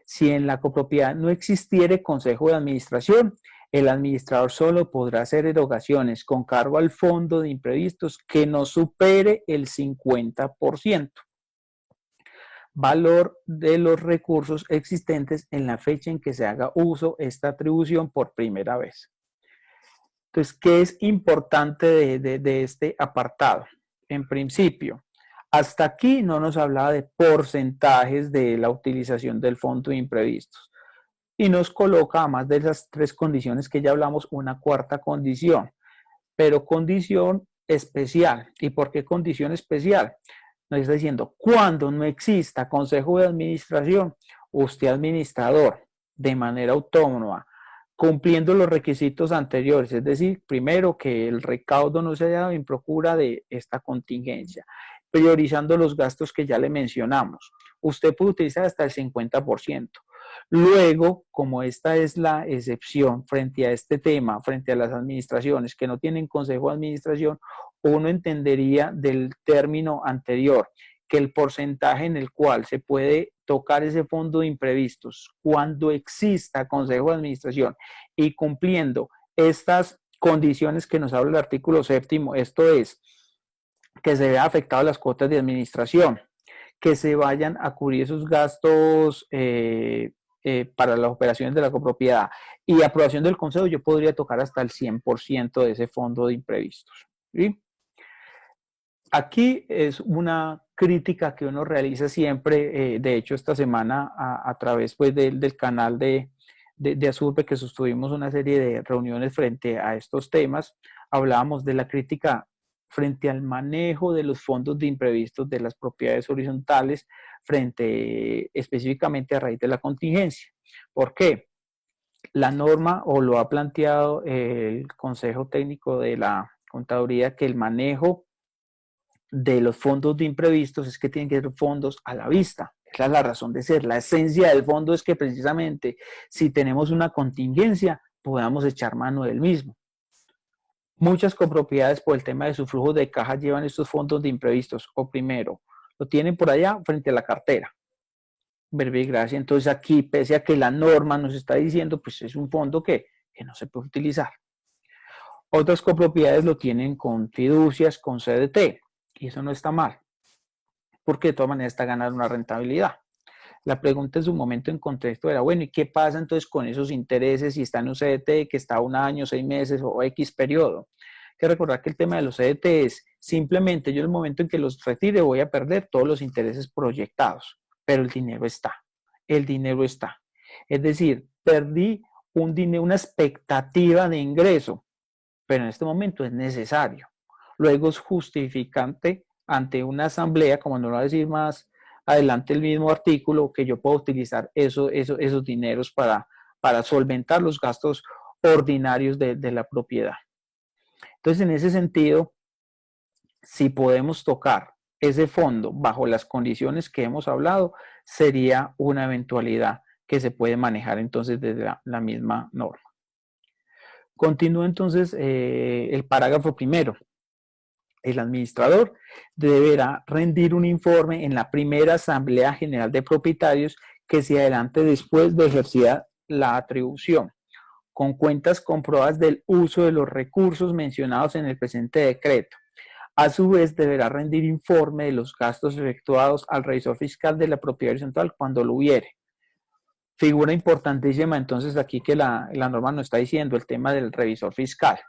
Si en la copropiedad no existiere consejo de administración, el administrador solo podrá hacer erogaciones con cargo al fondo de imprevistos que no supere el 50% valor de los recursos existentes en la fecha en que se haga uso esta atribución por primera vez. Entonces, ¿qué es importante de este apartado? En principio, hasta aquí no nos hablaba de porcentajes de la utilización del fondo de imprevistos y nos coloca, además de esas tres condiciones que ya hablamos, una cuarta condición, pero condición especial. ¿Y por qué condición especial? Nos está diciendo, cuando no exista consejo de administración, usted administrador, de manera autónoma, cumpliendo los requisitos anteriores, es decir, primero que el recaudo no se haya dado en procura de esta contingencia, priorizando los gastos que ya le mencionamos. Usted puede utilizar hasta el 50%. Luego, como esta es la excepción frente a este tema, frente a las administraciones que no tienen consejo de administración, uno entendería del término anterior que el porcentaje en el cual se puede tocar ese fondo de imprevistos cuando exista consejo de administración y cumpliendo estas condiciones que nos habla el artículo séptimo, esto es, que se vea afectado las cuotas de administración, que se vayan a cubrir esos gastos para las operaciones de la copropiedad y aprobación del consejo, yo podría tocar hasta el 100% de ese fondo de imprevistos. ¿Sí? Aquí es una crítica que uno realiza siempre, de hecho esta semana a través pues, del canal de Asurbe, que sostuvimos una serie de reuniones frente a estos temas, hablábamos de la crítica frente al manejo de los fondos de imprevistos de las propiedades horizontales frente específicamente a raíz de la contingencia. ¿Por qué? La norma o lo ha planteado el Consejo Técnico de la Contaduría que el manejo de los fondos de imprevistos es que tienen que ser fondos a la vista. Esa es la razón de ser. La esencia del fondo es que precisamente si tenemos una contingencia podamos echar mano del mismo. Muchas copropiedades por el tema de su flujo de caja llevan estos fondos de imprevistos o primero lo tienen por allá frente a la cartera. Verbigracia. Entonces aquí, pese a que la norma nos está diciendo, pues es un fondo que no se puede utilizar. Otras copropiedades lo tienen con fiducias, con CDT. Y eso no está mal, porque de todas maneras está ganando una rentabilidad. La pregunta en su momento en contexto era, bueno, ¿y qué pasa entonces con esos intereses si está en un CDT que está 1 año, 6 meses o X periodo? Hay que recordar que el tema de los CDT es simplemente yo en el momento en que los retire voy a perder todos los intereses proyectados, pero el dinero está. El dinero está. Es decir, perdí un dinero, una expectativa de ingreso, pero en este momento es necesario. luego es justificante ante una asamblea, como nos va a decir más adelante el mismo artículo, que yo puedo utilizar esos dineros para solventar los gastos ordinarios de la propiedad. Entonces, en ese sentido, si podemos tocar ese fondo bajo las condiciones que hemos hablado, sería una eventualidad que se puede manejar entonces desde la misma norma. Continúa entonces el parágrafo primero. El administrador deberá rendir un informe en la primera Asamblea General de Propietarios que se adelante después de ejercida la atribución, con cuentas comprobadas del uso de los recursos mencionados en el presente decreto. A su vez, deberá rendir informe de los gastos efectuados al revisor fiscal de la propiedad horizontal cuando lo hubiere. Figura importantísima entonces aquí que la norma nos está diciendo el tema del revisor fiscal.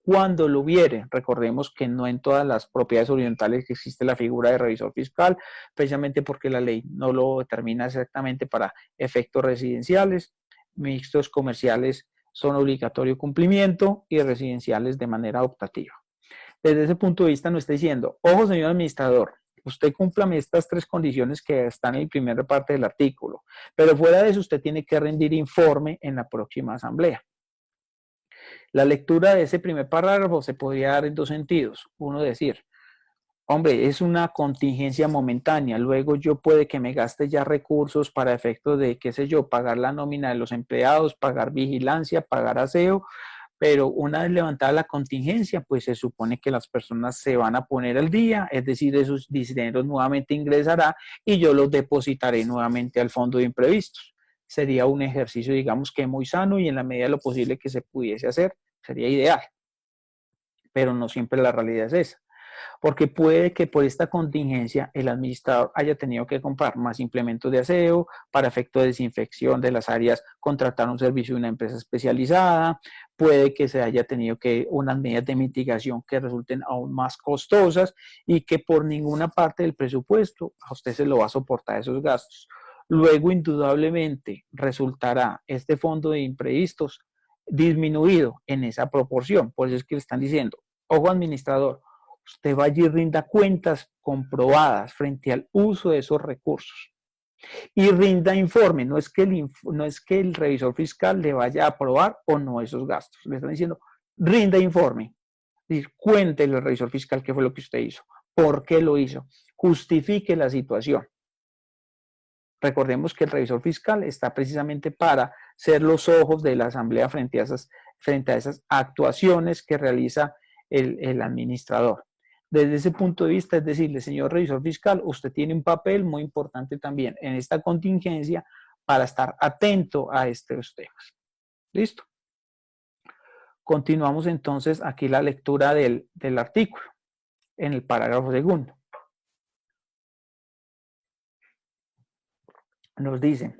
Cuando lo hubiere, recordemos que no en todas las propiedades horizontales existe la figura de revisor fiscal, precisamente porque la ley no lo determina exactamente para efectos residenciales, mixtos comerciales son obligatorio cumplimiento y residenciales de manera optativa. Desde ese punto de vista nos está diciendo, ojo señor administrador, usted cúmplame estas 3 condiciones que están en la primera parte del artículo, pero fuera de eso usted tiene que rendir informe en la próxima asamblea. La lectura de ese primer parágrafo se podría dar en 2 sentidos. Uno decir, hombre, es una contingencia momentánea, luego yo puede que me gaste ya recursos para efectos de, qué sé yo, pagar la nómina de los empleados, pagar vigilancia, pagar aseo, pero una vez levantada la contingencia, pues se supone que las personas se van a poner al día, es decir, esos dineros nuevamente ingresará y yo los depositaré nuevamente al fondo de imprevistos. Sería un ejercicio, digamos que muy sano y en la medida de lo posible que se pudiese hacer, sería ideal. Pero no siempre la realidad es esa. Porque puede que por esta contingencia el administrador haya tenido que comprar más implementos de aseo, para efecto de desinfección de las áreas, contratar un servicio de una empresa especializada, puede que se haya tenido que unas medidas de mitigación que resulten aún más costosas y que por ninguna parte del presupuesto a usted se lo va a soportar esos gastos. Luego, indudablemente, resultará este fondo de imprevistos disminuido en esa proporción. Por eso es que le están diciendo, ojo administrador, usted vaya y rinda cuentas comprobadas frente al uso de esos recursos. Y rinda informe, no es que el revisor fiscal le vaya a aprobar o no esos gastos. Le están diciendo, rinda informe. Es decir, cuéntele al revisor fiscal qué fue lo que usted hizo, por qué lo hizo, justifique la situación. Recordemos que el revisor fiscal está precisamente para ser los ojos de la asamblea frente a esas actuaciones que realiza el administrador. Desde ese punto de vista, es decirle, señor revisor fiscal, usted tiene un papel muy importante también en esta contingencia para estar atento a estos temas. ¿Listo? Continuamos entonces aquí la lectura del artículo en el parágrafo segundo. Nos dicen,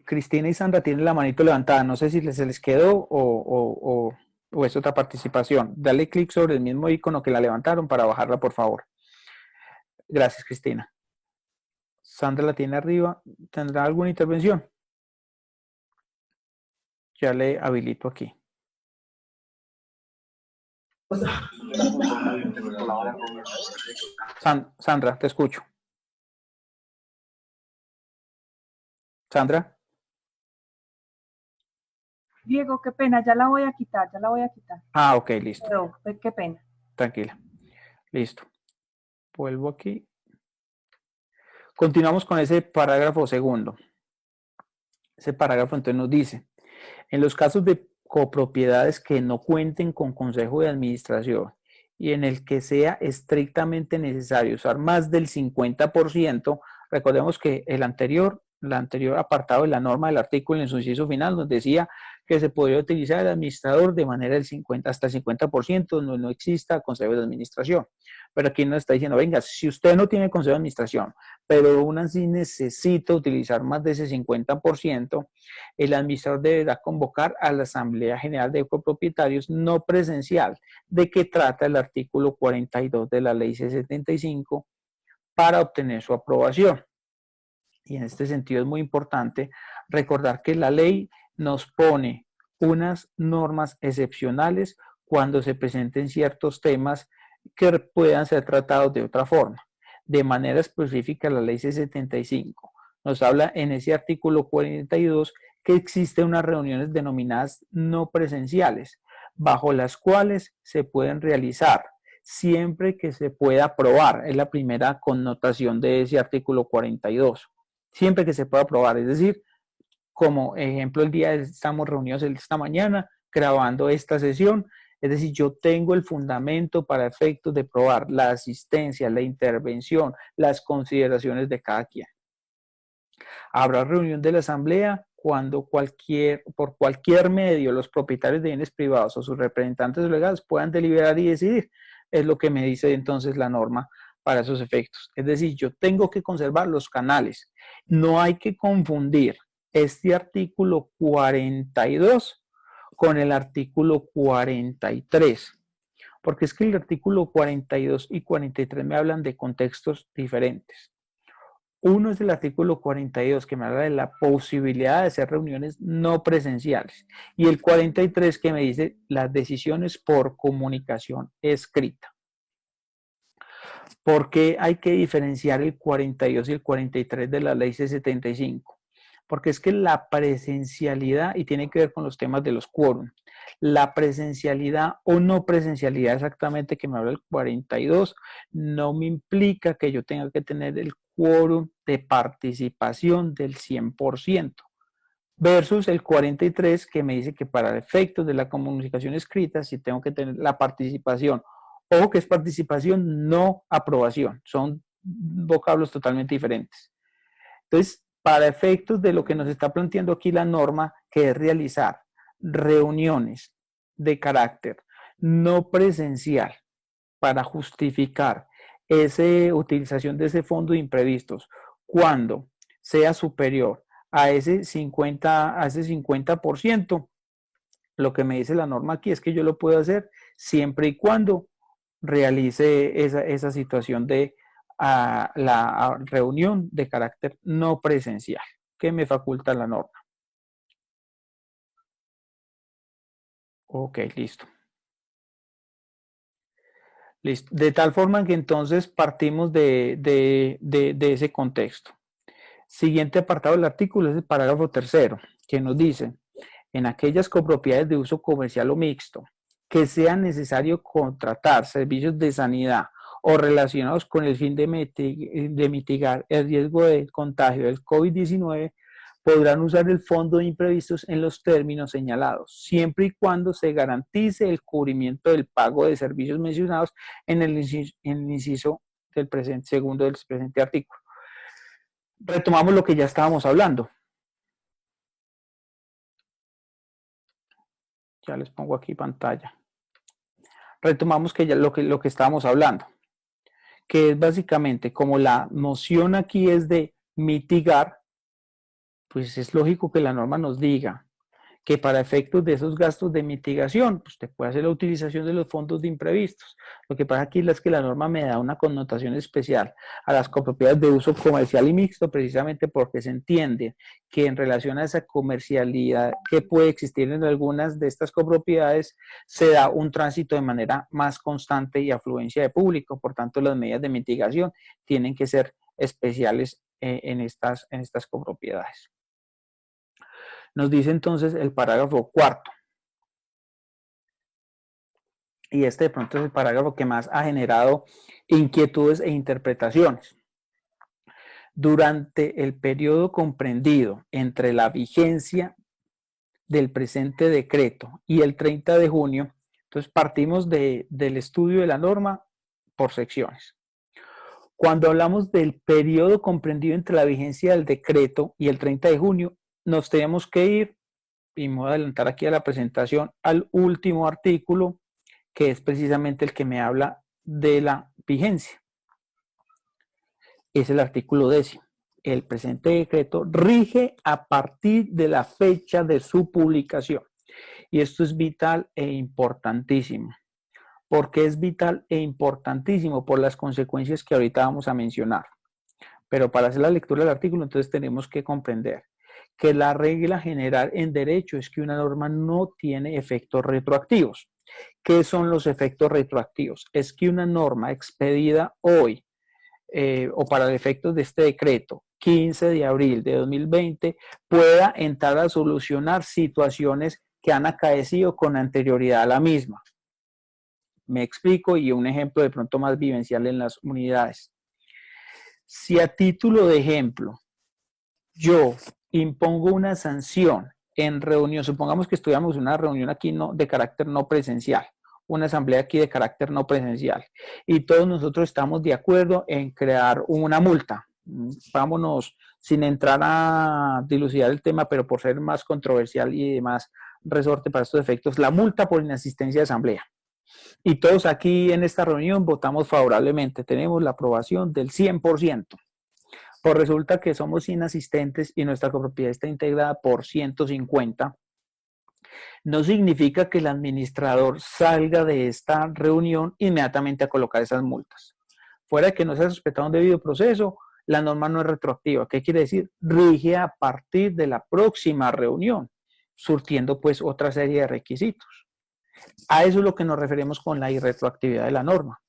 Cristina y Sandra tienen la manito levantada, no sé si se les quedó o es otra participación. Dale clic sobre el mismo icono que la levantaron para bajarla, por favor. Gracias, Cristina. Sandra la tiene arriba. ¿Tendrá alguna intervención? Ya le habilito aquí. Sandra, te escucho. Sandra. Diego, qué pena, ya la voy a quitar, Ah, ok, listo. Pero, qué pena. Tranquila. Listo. Vuelvo aquí. Continuamos con ese parágrafo segundo. Ese parágrafo entonces nos dice, en los casos de copropiedades que no cuenten con consejo de administración y en el que sea estrictamente necesario usar más del 50%, recordemos que el anterior apartado de la norma del artículo en su inciso final nos decía que se podría utilizar el administrador de manera del 50 hasta el 50%, no exista consejo de administración. Pero aquí nos está diciendo, venga, si usted no tiene consejo de administración, pero aún así necesita utilizar más de ese 50%, el administrador deberá convocar a la Asamblea General de Copropietarios no presencial, de que trata el artículo 42 de la Ley C75, para obtener su aprobación. Y en este sentido es muy importante recordar que la ley nos pone unas normas excepcionales cuando se presenten ciertos temas que puedan ser tratados de otra forma. De manera específica, la ley C75 nos habla en ese artículo 42 que existen unas reuniones denominadas no presenciales, bajo las cuales se pueden realizar siempre que se pueda aprobar. Es la primera connotación de ese artículo 42. Siempre que se pueda aprobar, es decir, como ejemplo, el día estamos reunidos esta mañana grabando esta sesión, es decir, yo tengo el fundamento para efectos de probar la asistencia, la intervención, las consideraciones de cada quien. Habrá reunión de la asamblea cuando por cualquier medio los propietarios de bienes privados o sus representantes legales puedan deliberar y decidir. Es lo que me dice entonces la norma para esos efectos. Es decir, yo tengo que conservar los canales. No hay que confundir este artículo 42 con el artículo 43, porque es que el artículo 42 y 43 me hablan de contextos diferentes. Uno es el artículo 42 que me habla de la posibilidad de hacer reuniones no presenciales y el 43 que me dice las decisiones por comunicación escrita. ¿Por qué hay que diferenciar el 42 y el 43 de la ley C75? Porque es que la presencialidad, y tiene que ver con los temas de los quórum, la presencialidad o no presencialidad exactamente que me habla el 42, no me implica que yo tenga que tener el quórum de participación del 100%, versus el 43 que me dice que para efectos de la comunicación escrita sí tengo que tener la participación, o que es participación, no aprobación, son vocablos totalmente diferentes. Entonces, para efectos de lo que nos está planteando aquí la norma, que es realizar reuniones de carácter no presencial para justificar esa utilización de ese fondo de imprevistos cuando sea superior a ese 50%, lo que me dice la norma aquí es que yo lo puedo hacer siempre y cuando realice esa situación de la reunión de carácter no presencial que me faculta la norma. Ok, listo. Listo. De tal forma que entonces partimos de ese contexto. Siguiente apartado del artículo es el parágrafo tercero, que nos dice, en aquellas copropiedades de uso comercial o mixto, que sea necesario contratar servicios de sanidad o relacionados con el fin de mitigar el riesgo de contagio del COVID-19, podrán usar el fondo de imprevistos en los términos señalados, siempre y cuando se garantice el cubrimiento del pago de servicios mencionados en el inciso del segundo del presente artículo. Retomamos lo que ya estábamos hablando. Ya les pongo aquí pantalla. Retomamos que ya lo que estábamos hablando, que es básicamente como la noción aquí es de mitigar, pues es lógico que la norma nos diga que para efectos de esos gastos de mitigación, pues usted puede hacer la utilización de los fondos de imprevistos. Lo que pasa aquí es que la norma me da una connotación especial a las copropiedades de uso comercial y mixto, precisamente porque se entiende que en relación a esa comercialidad que puede existir en algunas de estas copropiedades, se da un tránsito de manera más constante y afluencia de público. Por tanto, las medidas de mitigación tienen que ser especiales en estas copropiedades. Nos dice entonces el parágrafo cuarto. Y este de pronto es el parágrafo que más ha generado inquietudes e interpretaciones. Durante el periodo comprendido entre la vigencia del presente decreto y el 30 de junio, entonces partimos del estudio de la norma por secciones. Cuando hablamos del periodo comprendido entre la vigencia del decreto y el 30 de junio, nos tenemos que ir, y me voy a adelantar aquí a la presentación, al último artículo, que es precisamente el que me habla de la vigencia. Es el artículo 10. El presente decreto rige a partir de la fecha de su publicación. Y esto es vital e importantísimo. ¿Por qué es vital e importantísimo? Por las consecuencias que ahorita vamos a mencionar. Pero para hacer la lectura del artículo, entonces tenemos que comprender que la regla general en derecho es que una norma no tiene efectos retroactivos. ¿Qué son los efectos retroactivos? Es que una norma expedida hoy o para el efecto de este decreto 15 de abril de 2020 pueda entrar a solucionar situaciones que han acaecido con anterioridad a la misma. Me explico y un ejemplo de pronto más vivencial en las unidades. Si a título de ejemplo yo impongo una sanción en reunión, supongamos que estuviéramos en una reunión aquí de carácter no presencial, una asamblea aquí de carácter no presencial, y todos nosotros estamos de acuerdo en crear una multa. Vámonos sin entrar a dilucidar el tema, pero por ser más controversial y de más resorte para estos efectos, la multa por inasistencia de asamblea. Y todos aquí en esta reunión votamos favorablemente, tenemos la aprobación del 100%. Pues resulta que somos inasistentes y nuestra copropiedad está integrada por 150. No significa que el administrador salga de esta reunión inmediatamente a colocar esas multas. Fuera de que no se ha respetado un debido proceso, la norma no es retroactiva. ¿Qué quiere decir? Rige a partir de la próxima reunión, surtiendo pues otra serie de requisitos. A eso es lo que nos referimos con la irretroactividad de la norma.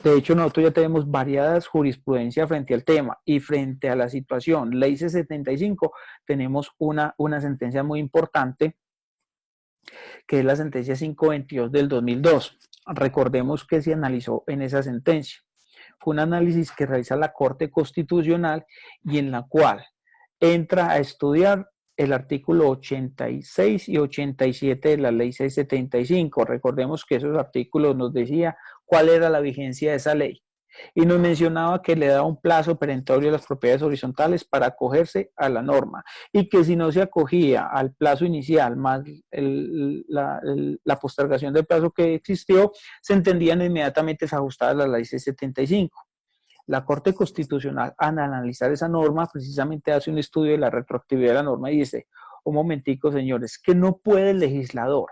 De hecho, nosotros ya tenemos variadas jurisprudencias frente al tema y frente a la situación. Ley C75, tenemos una sentencia muy importante, que es la sentencia 522 del 2002. Recordemos que se analizó en esa sentencia. Fue un análisis que realiza la Corte Constitucional y en la cual entra a estudiar el artículo 86 y 87 de la ley 675. Recordemos que esos artículos nos decía cuál era la vigencia de esa ley y nos mencionaba que le daba un plazo perentorio a las propiedades horizontales para acogerse a la norma y que si no se acogía al plazo inicial más la postergación del plazo que existió, se entendían inmediatamente desajustadas la ley 675. La Corte Constitucional, al analizar esa norma, precisamente hace un estudio de la retroactividad de la norma y dice, un momentico, señores, que no puede el legislador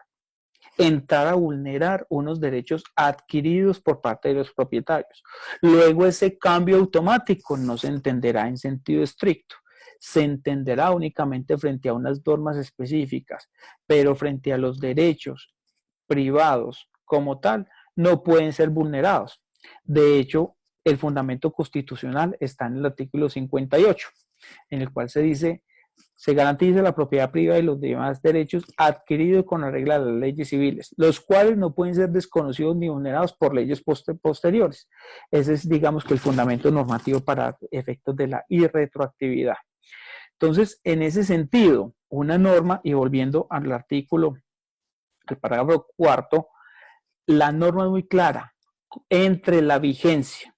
entrar a vulnerar unos derechos adquiridos por parte de los propietarios. Luego ese cambio automático no se entenderá en sentido estricto, se entenderá únicamente frente a unas normas específicas, pero frente a los derechos privados como tal, no pueden ser vulnerados. De hecho, el fundamento constitucional está en el artículo 58, en el cual se dice, se garantiza la propiedad privada y los demás derechos adquiridos con arreglo a las leyes civiles, los cuales no pueden ser desconocidos ni vulnerados por leyes posteriores. Ese es, digamos, que el fundamento normativo para efectos de la irretroactividad. Entonces, en ese sentido, una norma, y volviendo al artículo, al parágrafo cuarto, la norma es muy clara, entre la vigencia.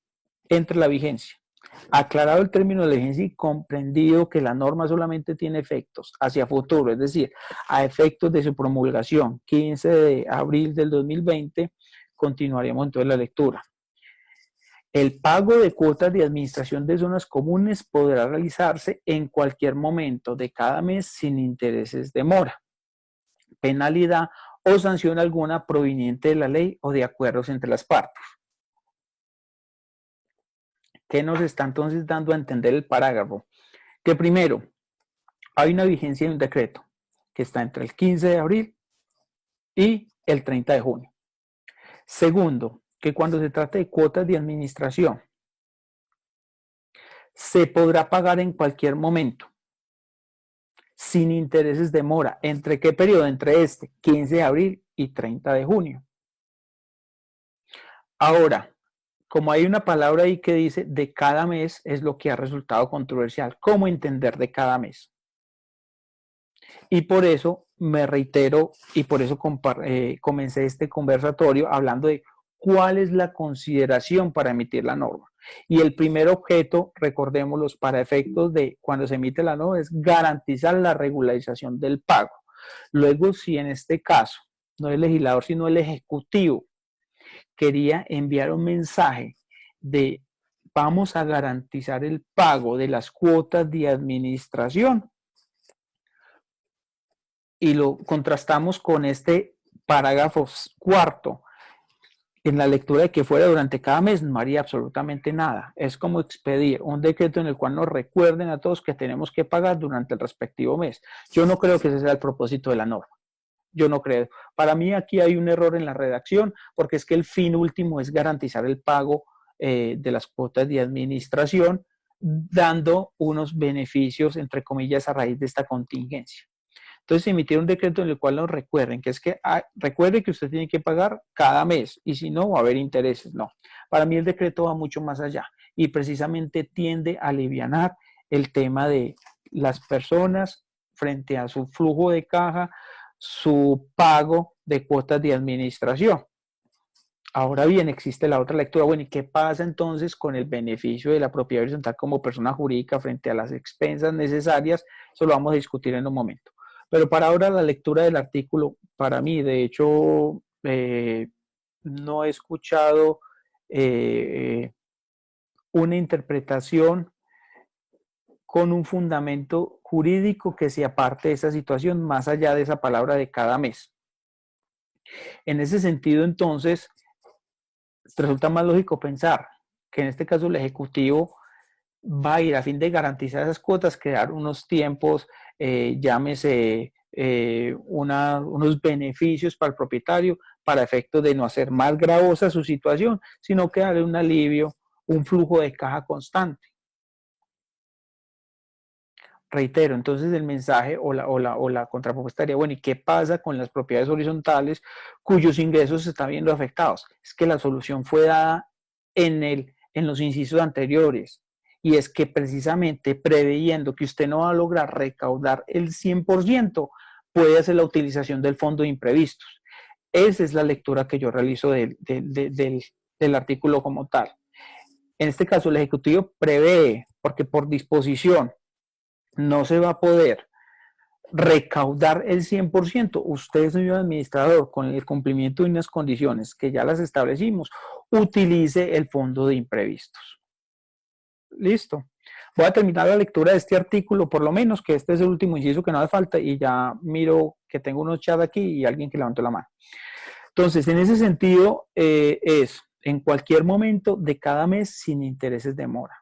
Aclarado el término de la vigencia y comprendido que la norma solamente tiene efectos hacia futuro, es decir, a efectos de su promulgación, 15 de abril del 2020, continuaremos entonces la lectura. El pago de cuotas de administración de zonas comunes podrá realizarse en cualquier momento de cada mes sin intereses de mora, penalidad o sanción alguna proveniente de la ley o de acuerdos entre las partes. ¿Qué nos está entonces dando a entender el parágrafo? Que primero, hay una vigencia de un decreto que está entre el 15 de abril y el 30 de junio. Segundo, que cuando se trate de cuotas de administración, se podrá pagar en cualquier momento, sin intereses de mora. ¿Entre qué periodo? Entre 15 de abril y 30 de junio. Ahora, como hay una palabra ahí que dice de cada mes, es lo que ha resultado controversial. ¿Cómo entender de cada mes? Y por eso me reitero y por eso comencé este conversatorio hablando de cuál es la consideración para emitir la norma. Y el primer objeto, recordémoslos, para efectos de cuando se emite la norma es garantizar la regularización del pago. Luego, si en este caso no el legislador, sino el ejecutivo, quería enviar un mensaje de vamos a garantizar el pago de las cuotas de administración y lo contrastamos con este parágrafo cuarto en la lectura de que fuera durante cada mes no haría absolutamente nada. Es como expedir un decreto en el cual nos recuerden a todos que tenemos que pagar durante el respectivo mes. Yo no creo que ese sea el propósito de la norma. Yo no creo. Para mí aquí hay un error en la redacción, porque es que el fin último es garantizar el pago de las cuotas de administración, dando unos beneficios, entre comillas, a raíz de esta contingencia. Entonces, emitir un decreto en el cual nos recuerden que es que recuerde que usted tiene que pagar cada mes y si no va a haber intereses. No, para mí el decreto va mucho más allá y precisamente tiende a alivianar el tema de las personas frente a su flujo de caja, su pago de cuotas de administración. Ahora bien, existe la otra lectura. Bueno, ¿y qué pasa entonces con el beneficio de la propiedad horizontal como persona jurídica frente a las expensas necesarias? Eso lo vamos a discutir en un momento. Pero para ahora la lectura del artículo, para mí, de hecho, no he escuchado una interpretación con un fundamento jurídico que se aparte de esa situación, más allá de esa palabra de cada mes. En ese sentido, entonces, resulta más lógico pensar que en este caso el Ejecutivo va a ir a fin de garantizar esas cuotas, crear unos tiempos, llámese unos beneficios para el propietario, para efectos de no hacer más gravosa su situación, sino que darle un alivio, un flujo de caja constante. Reitero, entonces el mensaje o la contrapropuesta sería, bueno, ¿y qué pasa con las propiedades horizontales cuyos ingresos se están viendo afectados? Es que la solución fue dada en los incisos anteriores, y es que precisamente preveyendo que usted no va a lograr recaudar el 100%, puede hacer la utilización del fondo de imprevistos. Esa es la lectura que yo realizo del artículo como tal. En este caso, el Ejecutivo prevé, porque por disposición no se va a poder recaudar el 100%. Usted, señor administrador, con el cumplimiento de unas condiciones que ya las establecimos, utilice el fondo de imprevistos. Listo. Voy a terminar la lectura de este artículo, por lo menos, que este es el último inciso que no hace falta, y ya miro que tengo unos chats aquí y alguien que levantó la mano. Entonces, en ese sentido, es en cualquier momento de cada mes sin intereses de mora.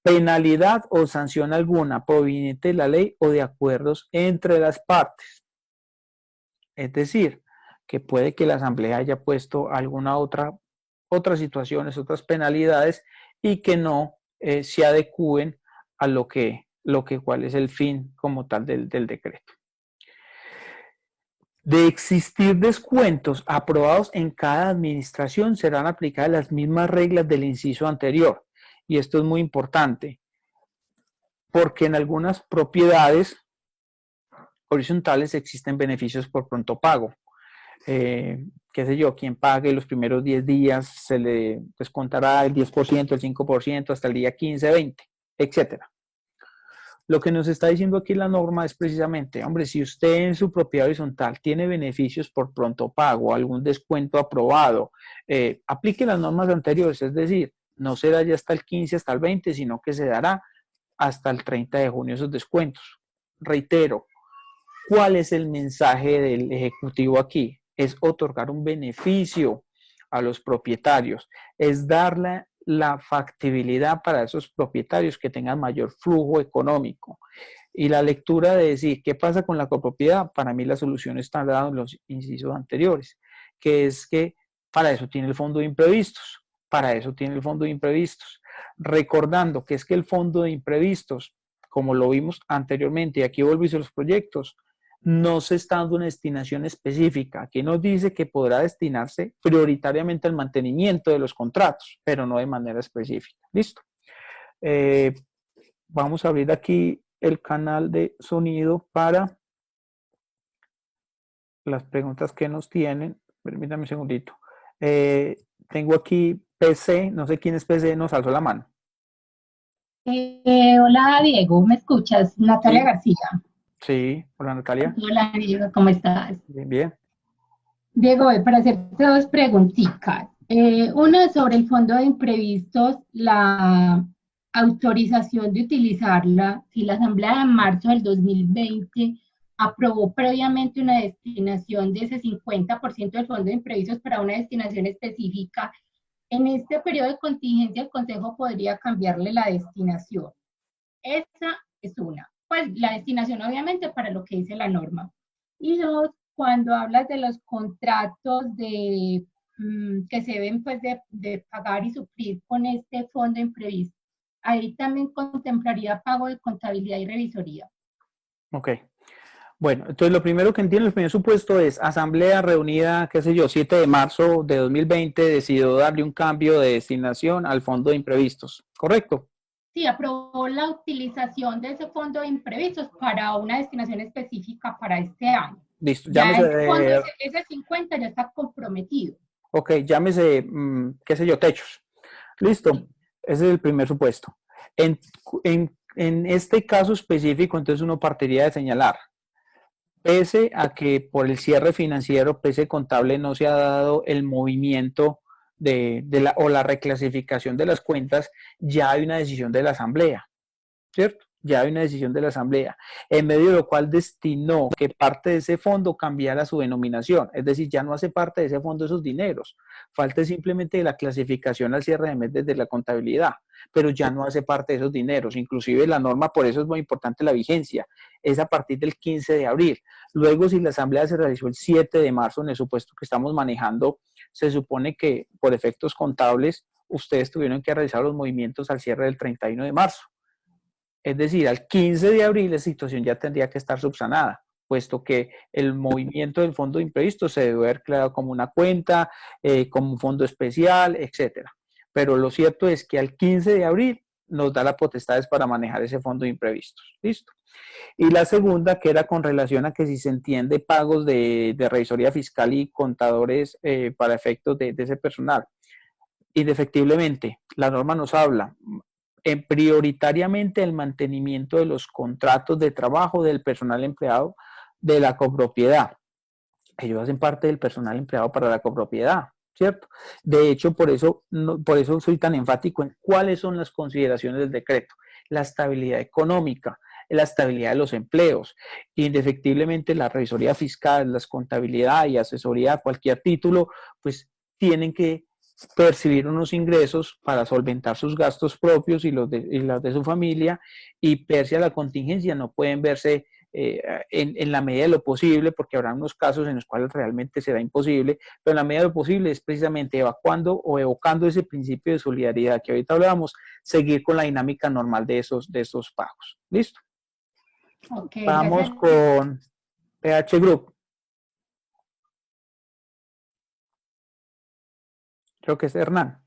Penalidad o sanción alguna proveniente de la ley o de acuerdos entre las partes. Es decir, que puede que la Asamblea haya puesto alguna otras situaciones, otras penalidades y que no se adecúen a cuál es el fin como tal del decreto. De existir descuentos aprobados en cada administración, serán aplicadas las mismas reglas del inciso anterior. Y esto es muy importante, porque en algunas propiedades horizontales existen beneficios por pronto pago. Qué sé yo, quien pague los primeros 10 días se le descontará el 10%, el 5%, hasta el día 15, 20, etc. Lo que nos está diciendo aquí la norma es precisamente, hombre, si usted en su propiedad horizontal tiene beneficios por pronto pago, algún descuento aprobado, aplique las normas anteriores, es decir, no será ya hasta el 15, hasta el 20, sino que se dará hasta el 30 de junio esos descuentos. Reitero, ¿cuál es el mensaje del Ejecutivo aquí? Es otorgar un beneficio a los propietarios, es darle la factibilidad para esos propietarios que tengan mayor flujo económico. Y la lectura de decir, ¿qué pasa con la copropiedad? Para mí la solución está dada en los incisos anteriores, que es que para eso tiene el fondo de imprevistos, para eso tiene el fondo de imprevistos. Recordando que es que el fondo de imprevistos, como lo vimos anteriormente, y aquí vuelvo y hice los proyectos, no se está dando una destinación específica. Aquí nos dice que podrá destinarse prioritariamente al mantenimiento de los contratos, pero no de manera específica. Listo. Vamos a abrir aquí el canal de sonido para las preguntas que nos tienen. Permítame un segundito. Tengo aquí PC, no sé quién es PC, nos alzó la mano. Hola Diego, ¿me escuchas? Natalia García. Sí, hola Natalia. Hola Diego, ¿cómo estás? Bien, bien. Diego, para hacerte dos preguntitas. Una sobre el fondo de imprevistos, la autorización de utilizarla, si la Asamblea de marzo del 2020 aprobó previamente una destinación de ese 50% del fondo de imprevistos para una destinación específica, en este periodo de contingencia el Consejo podría cambiarle la destinación. Esa es una. Pues la destinación obviamente para lo que dice la norma. Y dos, cuando hablas de los contratos que se deben pues de pagar y suplir con este fondo imprevisto, ahí también contemplaría pago de contabilidad y revisoría. Ok. Bueno, entonces lo primero que entiendo, el primer supuesto es asamblea reunida, qué sé yo, 7 de marzo de 2020, decidió darle un cambio de destinación al fondo de imprevistos, ¿correcto? Sí, aprobó la utilización de ese fondo de imprevistos para una destinación específica para este año. Listo, Ya llámese, ese fondo, ese 50 ya está comprometido. ok, llámese, qué sé yo, techos. Listo, Sí. ese es el primer supuesto. En este caso específico, entonces uno partiría de señalar, pese a que por el cierre financiero, pese contable, no se ha dado el movimiento o la reclasificación de las cuentas, ya hay una decisión de la asamblea, ¿cierto? Ya hay una decisión de la asamblea, en medio de lo cual destinó que parte de ese fondo cambiara su denominación, es decir, ya no hace parte de ese fondo esos dineros, falta simplemente la clasificación al cierre de mes desde la contabilidad, pero ya no hace parte de esos dineros, inclusive la norma, por eso es muy importante la vigencia, es a partir del 15 de abril. Luego, si la asamblea se realizó el 7 de marzo, en el supuesto que estamos manejando, se supone que por efectos contables, ustedes tuvieron que realizar los movimientos al cierre del 31 de marzo. Es decir, al 15 de abril la situación ya tendría que estar subsanada, puesto que el movimiento del fondo de imprevisto se debe haber creado como una cuenta, como un fondo especial, etcétera. Pero lo cierto es que al 15 de abril nos da las potestades para manejar ese fondo de imprevistos. ¿Listo? Y la segunda, que era con relación a que si se entiende pagos de revisoría fiscal y contadores para efectos de ese personal. Indefectiblemente, la norma nos habla prioritariamente el mantenimiento de los contratos de trabajo del personal empleado de la copropiedad. Ellos hacen parte del personal empleado para la copropiedad, ¿cierto? De hecho, por eso soy tan enfático en cuáles son las consideraciones del decreto. La estabilidad económica, la estabilidad de los empleos, indefectiblemente la revisoría fiscal, las contabilidad y asesoría, cualquier título, pues tienen que percibir unos ingresos para solventar sus gastos propios y los de su familia, y pese a la contingencia no pueden verse en la medida de lo posible, porque habrá unos casos en los cuales realmente será imposible, pero en la medida de lo posible es precisamente evacuando o evocando ese principio de solidaridad que ahorita hablábamos, seguir con la dinámica normal de esos pagos. ¿Listo? Okay, vamos gracias. con PH Group. Creo que es Hernán.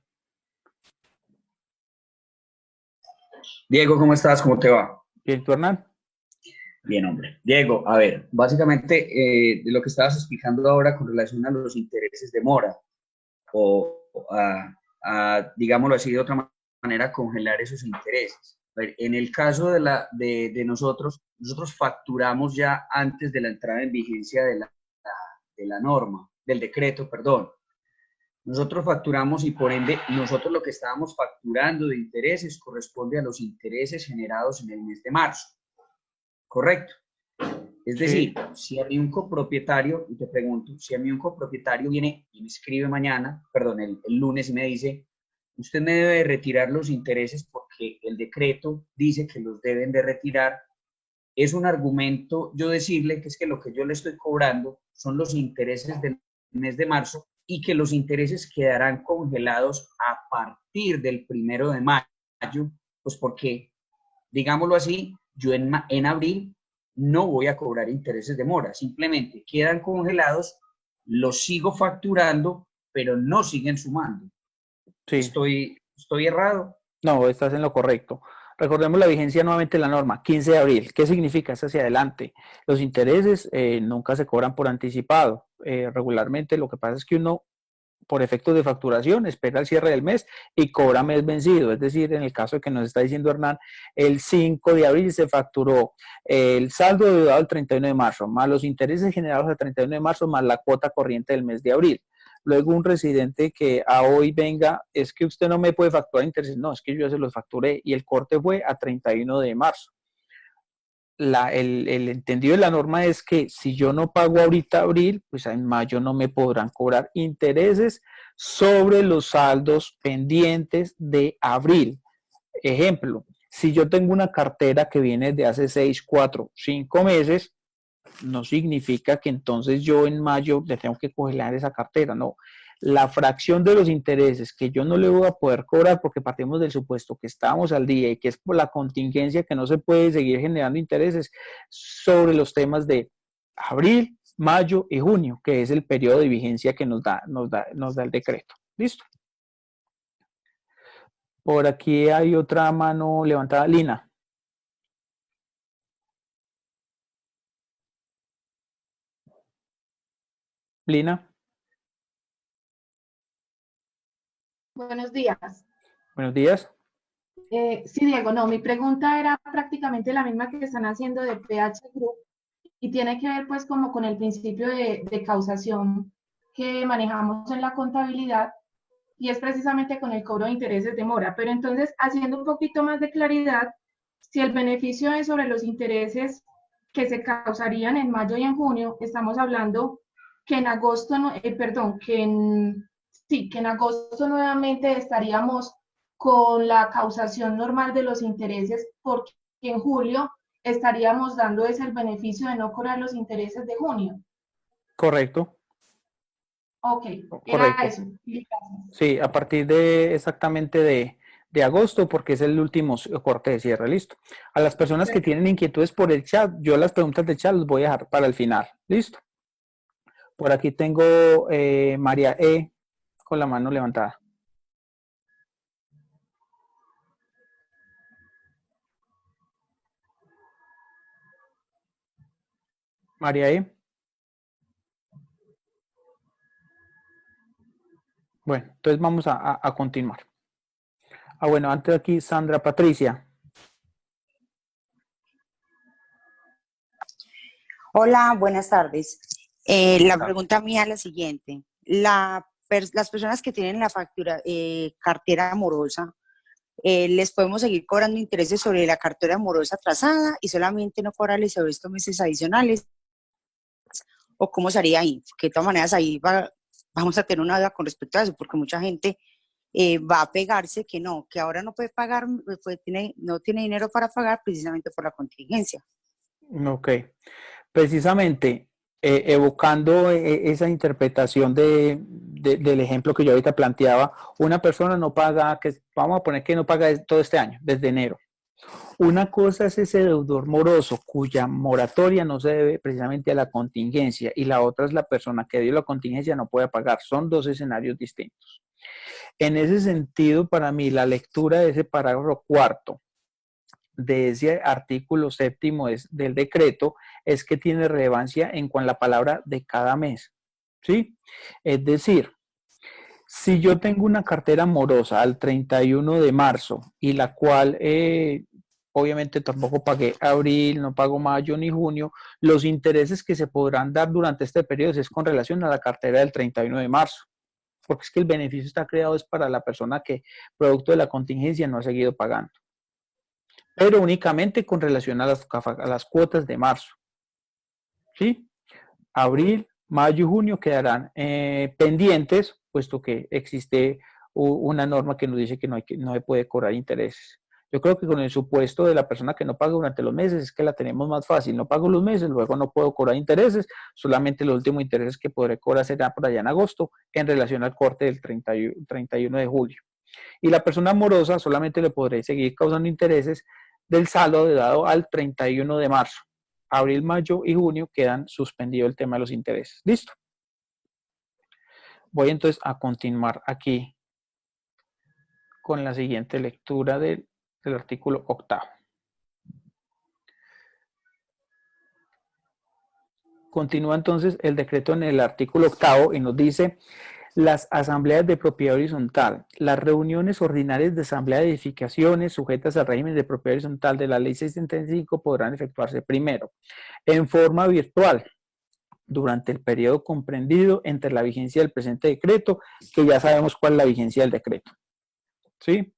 Diego, ¿cómo estás? ¿Cómo te va? Bien, ¿tú, Hernán? Bien, hombre. Diego, a ver, básicamente de lo que estabas explicando ahora con relación a los intereses de mora o digámoslo así de otra manera, congelar esos intereses. A ver, en el caso de nosotros facturamos ya antes de la entrada en vigencia de la norma, del decreto, perdón. Nosotros facturamos y por ende nosotros lo que estábamos facturando de intereses corresponde a los intereses generados en el mes de marzo. ¿Correcto? Es decir, si a mí un copropietario, y te pregunto, si a mí un copropietario viene y me escribe mañana, perdón, el lunes y me dice, usted me debe de retirar los intereses porque el decreto dice que los deben de retirar, es un argumento yo decirle que es que lo que yo le estoy cobrando son los intereses del mes de marzo y que los intereses quedarán congelados a partir del 1 de mayo, pues porque, digámoslo así, yo en abril no voy a cobrar intereses de mora, simplemente quedan congelados, los sigo facturando, pero no siguen sumando. Sí. ¿Estoy errado? No, estás en lo correcto. Recordemos la vigencia nuevamente de la norma, 15 de abril. ¿Qué significa? Es hacia adelante. Los intereses nunca se cobran por anticipado. Regularmente lo que pasa es que uno, por efectos de facturación, espera el cierre del mes y cobra mes vencido. Es decir, en el caso que nos está diciendo Hernán, el 5 de abril se facturó el saldo deudado el 31 de marzo, más los intereses generados el 31 de marzo, más la cuota corriente del mes de abril. Luego un residente que a hoy venga, es que usted no me puede facturar intereses, no, es que yo ya se los facturé y el corte fue a 31 de marzo. El entendido de la norma es que si yo no pago ahorita abril, pues en mayo no me podrán cobrar intereses sobre los saldos pendientes de abril. Ejemplo, si yo tengo una cartera que viene de hace 6, 4, 5 meses, no significa que entonces yo en mayo le tengo que congelar esa cartera, no. La fracción de los intereses que yo no le voy a poder cobrar porque partimos del supuesto que estábamos al día y que es por la contingencia que no se puede seguir generando intereses sobre los temas de abril, mayo y junio, que es el periodo de vigencia que nos da el decreto. ¿Listo? Por aquí hay otra mano levantada. Lina. Lina. Buenos días. Buenos días. Sí, Diego, no, mi pregunta era prácticamente la misma que están haciendo de PH Group y tiene que ver pues como con el principio de causación que manejamos en la contabilidad y es precisamente con el cobro de intereses de mora. Pero entonces, haciendo un poquito más de claridad, si el beneficio es sobre los intereses que se causarían en mayo y en junio, estamos hablando que en agosto, que en agosto nuevamente estaríamos con la causación normal de los intereses, porque en julio estaríamos dando ese el beneficio de no cobrar los intereses de junio. Correcto. Ok, Correcto. era eso. Sí, a partir de exactamente de agosto, porque es el último corte de cierre, listo. A las personas que tienen inquietudes por el chat, yo las preguntas del chat las voy a dejar para el final, listo. Por aquí tengo María E. con la mano levantada. María E. Bueno, entonces vamos a continuar. Bueno, antes aquí Sandra Patricia. Hola, buenas tardes. La pregunta mía es la siguiente. Las personas que tienen la factura, cartera amorosa, ¿les podemos seguir cobrando intereses sobre la cartera amorosa atrasada y solamente no cobrarles sobre estos meses adicionales? ¿O cómo sería ahí? Que de todas maneras ahí vamos a tener una duda con respecto a eso, porque mucha gente va a pegarse que no, que ahora no puede pagar, pues no tiene dinero para pagar precisamente por la contingencia. Ok. Precisamente evocando esa interpretación del ejemplo que yo ahorita planteaba, una persona no paga, vamos a poner que no paga todo este año, desde enero. Una cosa es ese deudor moroso cuya moratoria no se debe precisamente a la contingencia y la otra es la persona que dio la contingencia no puede pagar. Son dos escenarios distintos. En ese sentido, para mí, la lectura de ese parágrafo cuarto de ese artículo séptimo del decreto es que tiene relevancia en cuanto a la palabra de cada mes, ¿sí? Es decir, si yo tengo una cartera morosa al 31 de marzo y la cual obviamente tampoco pagué abril, no pago mayo ni junio, los intereses que se podrán dar durante este periodo es con relación a la cartera del 31 de marzo, porque es que el beneficio está creado es para la persona que producto de la contingencia no ha seguido pagando, pero únicamente con relación a las cuotas de marzo. ¿Sí? Abril, mayo y junio quedarán pendientes, puesto que existe una norma que nos dice que no se puede cobrar intereses. Yo creo que con el supuesto de la persona que no paga durante los meses es que la tenemos más fácil. No pago los meses, luego no puedo cobrar intereses, solamente los últimos intereses que podré cobrar serán por allá en agosto en relación al corte del 31 de julio. Y la persona morosa solamente le podré seguir causando intereses del saldo dado al 31 de marzo. Abril, mayo y junio quedan suspendido el tema de los intereses. ¿Listo? Voy entonces a continuar aquí con la siguiente lectura del artículo octavo. Continúa entonces el decreto en el artículo octavo y nos dice: las asambleas de propiedad horizontal, las reuniones ordinarias de asamblea de edificaciones sujetas al régimen de propiedad horizontal de la ley 675 podrán efectuarse primero en forma virtual durante el periodo comprendido entre la vigencia del presente decreto, que ya sabemos cuál es la vigencia del decreto, ¿sí?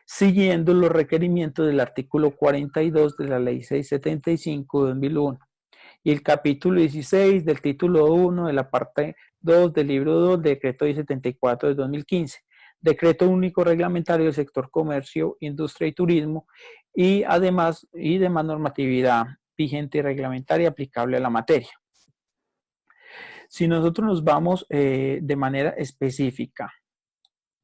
Siguiendo los requerimientos del artículo 42 de la ley 675 de 2001 y el capítulo 16 del título 1 de la parte 2 del libro 2 del decreto 1074 de 2015, decreto único reglamentario del sector comercio, industria y turismo, y además y demás normatividad vigente y reglamentaria aplicable a la materia. Si nosotros nos vamos de manera específica,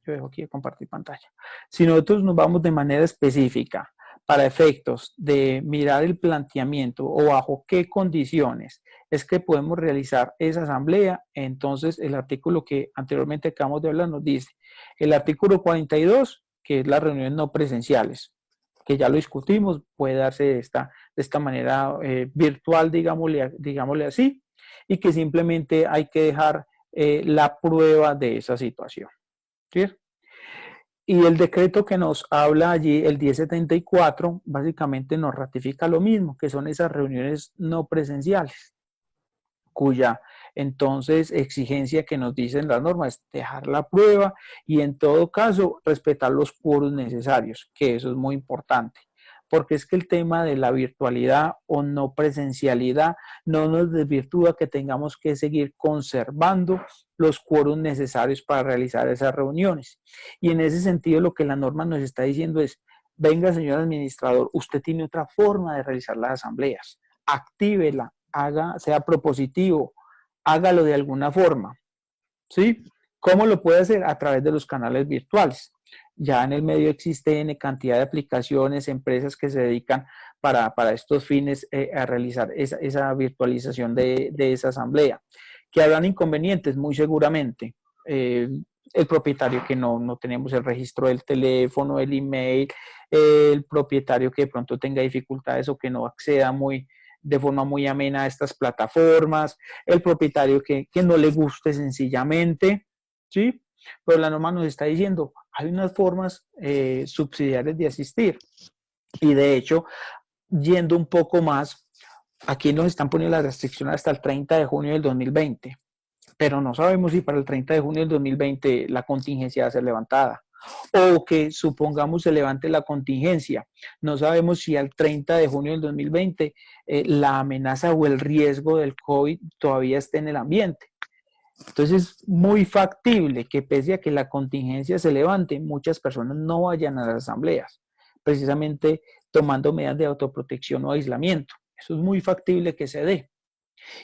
yo dejo aquí de compartir pantalla. Si nosotros nos vamos de manera específica para efectos de mirar el planteamiento o bajo qué condiciones es que podemos realizar esa asamblea, entonces el artículo que anteriormente acabamos de hablar nos dice, el artículo 42, que es las reuniones no presenciales, que ya lo discutimos, puede darse de esta manera virtual, digámosle así, y que simplemente hay que dejar la prueba de esa situación. ¿Sí? Y el decreto que nos habla allí, el 1074, básicamente nos ratifica lo mismo, que son esas reuniones no presenciales, cuya entonces exigencia que nos dicen las normas es dejar la prueba y en todo caso respetar los quórums necesarios, que eso es muy importante. Porque es que el tema de la virtualidad o no presencialidad no nos desvirtúa que tengamos que seguir conservando los quórums necesarios para realizar esas reuniones. Y en ese sentido lo que la norma nos está diciendo es, venga señor administrador, usted tiene otra forma de realizar las asambleas, actívela, sea propositivo, hágalo de alguna forma. ¿Sí? ¿Cómo lo puede hacer? A través de los canales virtuales. Ya en el medio existen cantidad de aplicaciones, empresas que se dedican para estos fines a realizar esa virtualización de esa asamblea. ¿Que habrán inconvenientes? Muy seguramente. El propietario que no tenemos el registro del teléfono, el email, el propietario que de pronto tenga dificultades o que no acceda de forma muy amena a estas plataformas, el propietario que no le guste sencillamente, ¿sí? Pero la norma nos está diciendo, hay unas formas subsidiarias de asistir. Y de hecho, yendo un poco más, aquí nos están poniendo la restricción hasta el 30 de junio del 2020. Pero no sabemos si para el 30 de junio del 2020 la contingencia va a ser levantada. O que supongamos se levante la contingencia. No sabemos si al 30 de junio del 2020 la amenaza o el riesgo del COVID todavía esté en el ambiente. Entonces es muy factible que pese a que la contingencia se levante, muchas personas no vayan a las asambleas, precisamente tomando medidas de autoprotección o aislamiento. Eso es muy factible que se dé.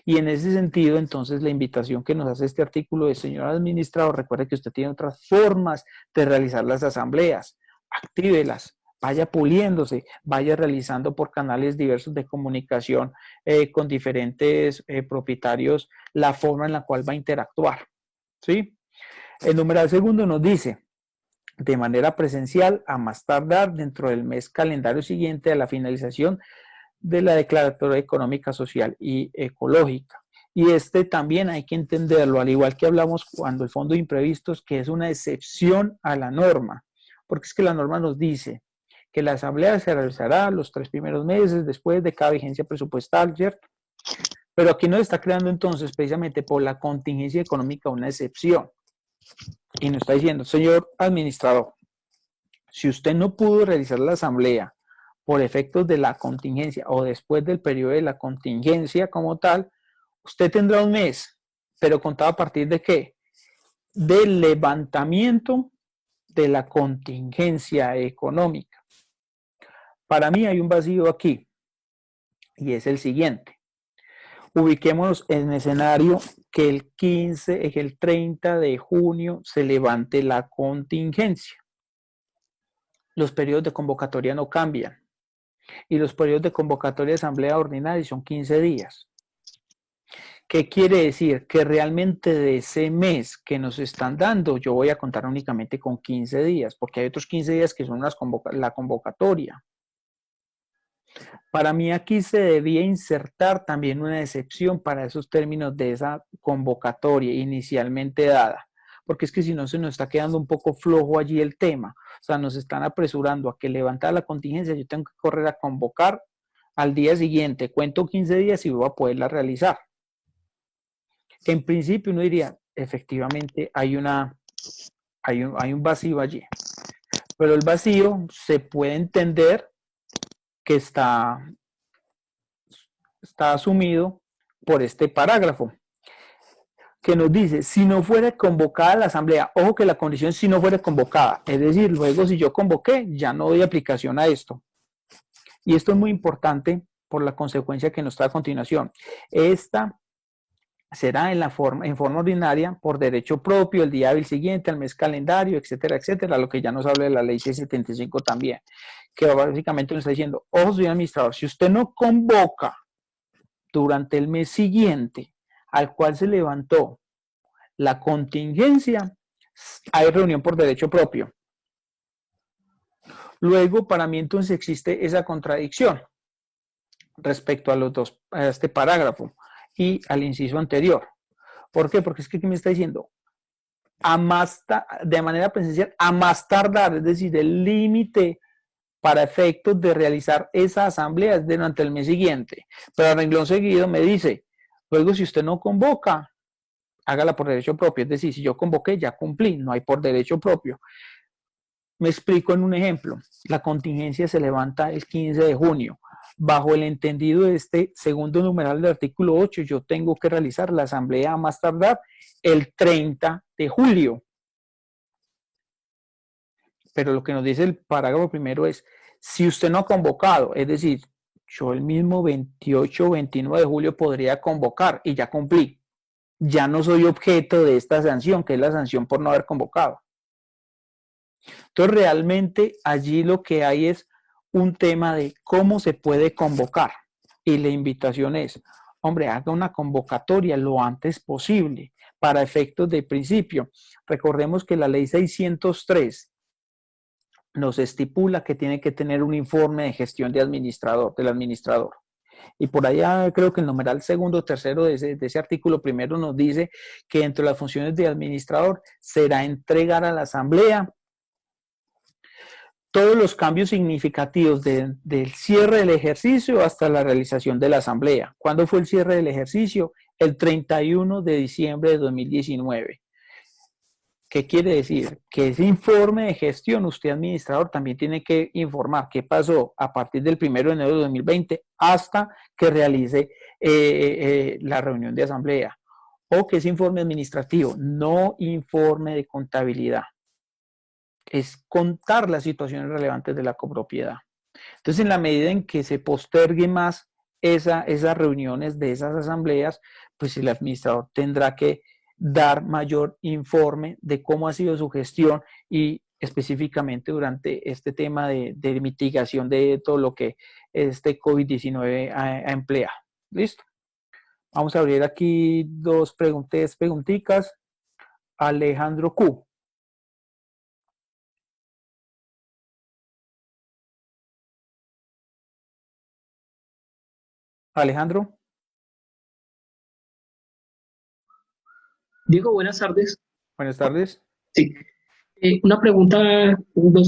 Y en ese sentido, entonces, la invitación que nos hace este artículo es, señor administrador, recuerde que usted tiene otras formas de realizar las asambleas, actívelas, vaya puliéndose, vaya realizando por canales diversos de comunicación con diferentes propietarios la forma en la cual va a interactuar, ¿sí? El numeral segundo nos dice, de manera presencial, a más tardar dentro del mes calendario siguiente a la finalización de la Declaratoria Económica, Social y Ecológica. Y también hay que entenderlo, al igual que hablamos cuando el fondo de imprevistos, que es una excepción a la norma, porque es que la norma nos dice que la asamblea se realizará los 3 primeros meses después de cada vigencia presupuestal, ¿cierto? Pero aquí nos está creando entonces, precisamente por la contingencia económica, una excepción. Y nos está diciendo, señor administrador, si usted no pudo realizar la asamblea por efectos de la contingencia o después del periodo de la contingencia como tal, usted tendrá un mes, pero contado a partir de ¿qué? Del levantamiento de la contingencia económica. Para mí hay un vacío aquí y es el siguiente. Ubiquémonos en el escenario que el 30 de junio se levante la contingencia. Los periodos de convocatoria no cambian. Y los periodos de convocatoria de asamblea ordinaria son 15 días. ¿Qué quiere decir? Que realmente de ese mes que nos están dando, yo voy a contar únicamente con 15 días, porque hay otros 15 días que son la convocatoria. Para mí aquí se debía insertar también una excepción para esos términos de esa convocatoria inicialmente dada, porque es que si no se nos está quedando un poco flojo allí el tema. O sea, nos están apresurando a que levantar la contingencia, yo tengo que correr a convocar al día siguiente, cuento 15 días y voy a poderla realizar. En principio uno diría, efectivamente hay un vacío allí, pero el vacío se puede entender que está asumido por este parágrafo, que nos dice, si no fuera convocada la asamblea, ojo que la condición si no fuera convocada, es decir, luego si yo convoqué, ya no doy aplicación a esto. Y esto es muy importante por la consecuencia que nos trae a continuación. Esta será en forma ordinaria, por derecho propio, el día hábil siguiente, al mes calendario, etcétera, etcétera, lo que ya nos habla de la ley 675 también, que básicamente nos está diciendo, ojo, señor administrador, si usted no convoca durante el mes siguiente al cual se levantó la contingencia, hay reunión por derecho propio. Luego, para mí entonces existe esa contradicción respecto a este parágrafo y al inciso anterior. ¿Por qué? Porque es que aquí me está diciendo de manera presencial a más tardar, es decir, el límite para efectos de realizar esa asamblea es durante el mes siguiente. Pero al renglón seguido me dice, luego si usted no convoca, hágala por derecho propio. Es decir, si yo convoqué, ya cumplí, no hay por derecho propio. Me explico en un ejemplo. La contingencia se levanta el 15 de junio. Bajo el entendido de este segundo numeral del artículo 8, yo tengo que realizar la asamblea a más tardar el 30 de julio. Pero lo que nos dice el parágrafo primero es, si usted no ha convocado, es decir, yo el mismo 28 o 29 de julio podría convocar y ya cumplí. Ya no soy objeto de esta sanción, que es la sanción por no haber convocado. Entonces, realmente allí lo que hay es un tema de cómo se puede convocar. Y la invitación es, hombre, haga una convocatoria lo antes posible para efectos de principio. Recordemos que la ley 603 nos estipula que tiene que tener un informe de gestión del administrador. Y por allá creo que el numeral segundo o tercero de ese artículo primero nos dice que entre las funciones de administrador será entregar a la asamblea todos los cambios significativos del cierre del ejercicio hasta la realización de la asamblea. ¿Cuándo fue el cierre del ejercicio? El 31 de diciembre de 2019. ¿Qué quiere decir? Que ese informe de gestión, usted administrador también tiene que informar qué pasó a partir del 1 de enero de 2020 hasta que realice la reunión de asamblea. O que ese informe administrativo, no informe de contabilidad. Es contar las situaciones relevantes de la copropiedad. Entonces, en la medida en que se postergue más esas reuniones de esas asambleas, pues el administrador tendrá que dar mayor informe de cómo ha sido su gestión y específicamente durante este tema de mitigación de todo lo que este COVID-19 ha empleado. ¿Listo? Vamos a abrir aquí dos preguntitas. Alejandro Q. Alejandro. Diego, buenas tardes. Buenas tardes. Sí. Una pregunta,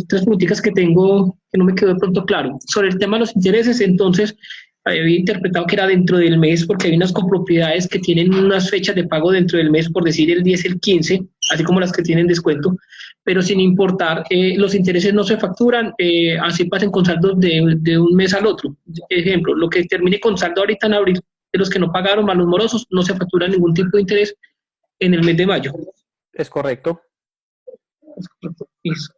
tres preguntitas que tengo que no me quedó de pronto claro. Sobre el tema de los intereses, entonces, había interpretado que era dentro del mes, porque hay unas copropiedades que tienen unas fechas de pago dentro del mes, por decir el 10, el 15, así como las que tienen descuento, pero sin importar, los intereses no se facturan, así pasen con saldos de un mes al otro. Ejemplo, lo que termine con saldo ahorita en abril, de los que no pagaron más los morosos, no se factura ningún tipo de interés en el mes de mayo. Es correcto. Eso.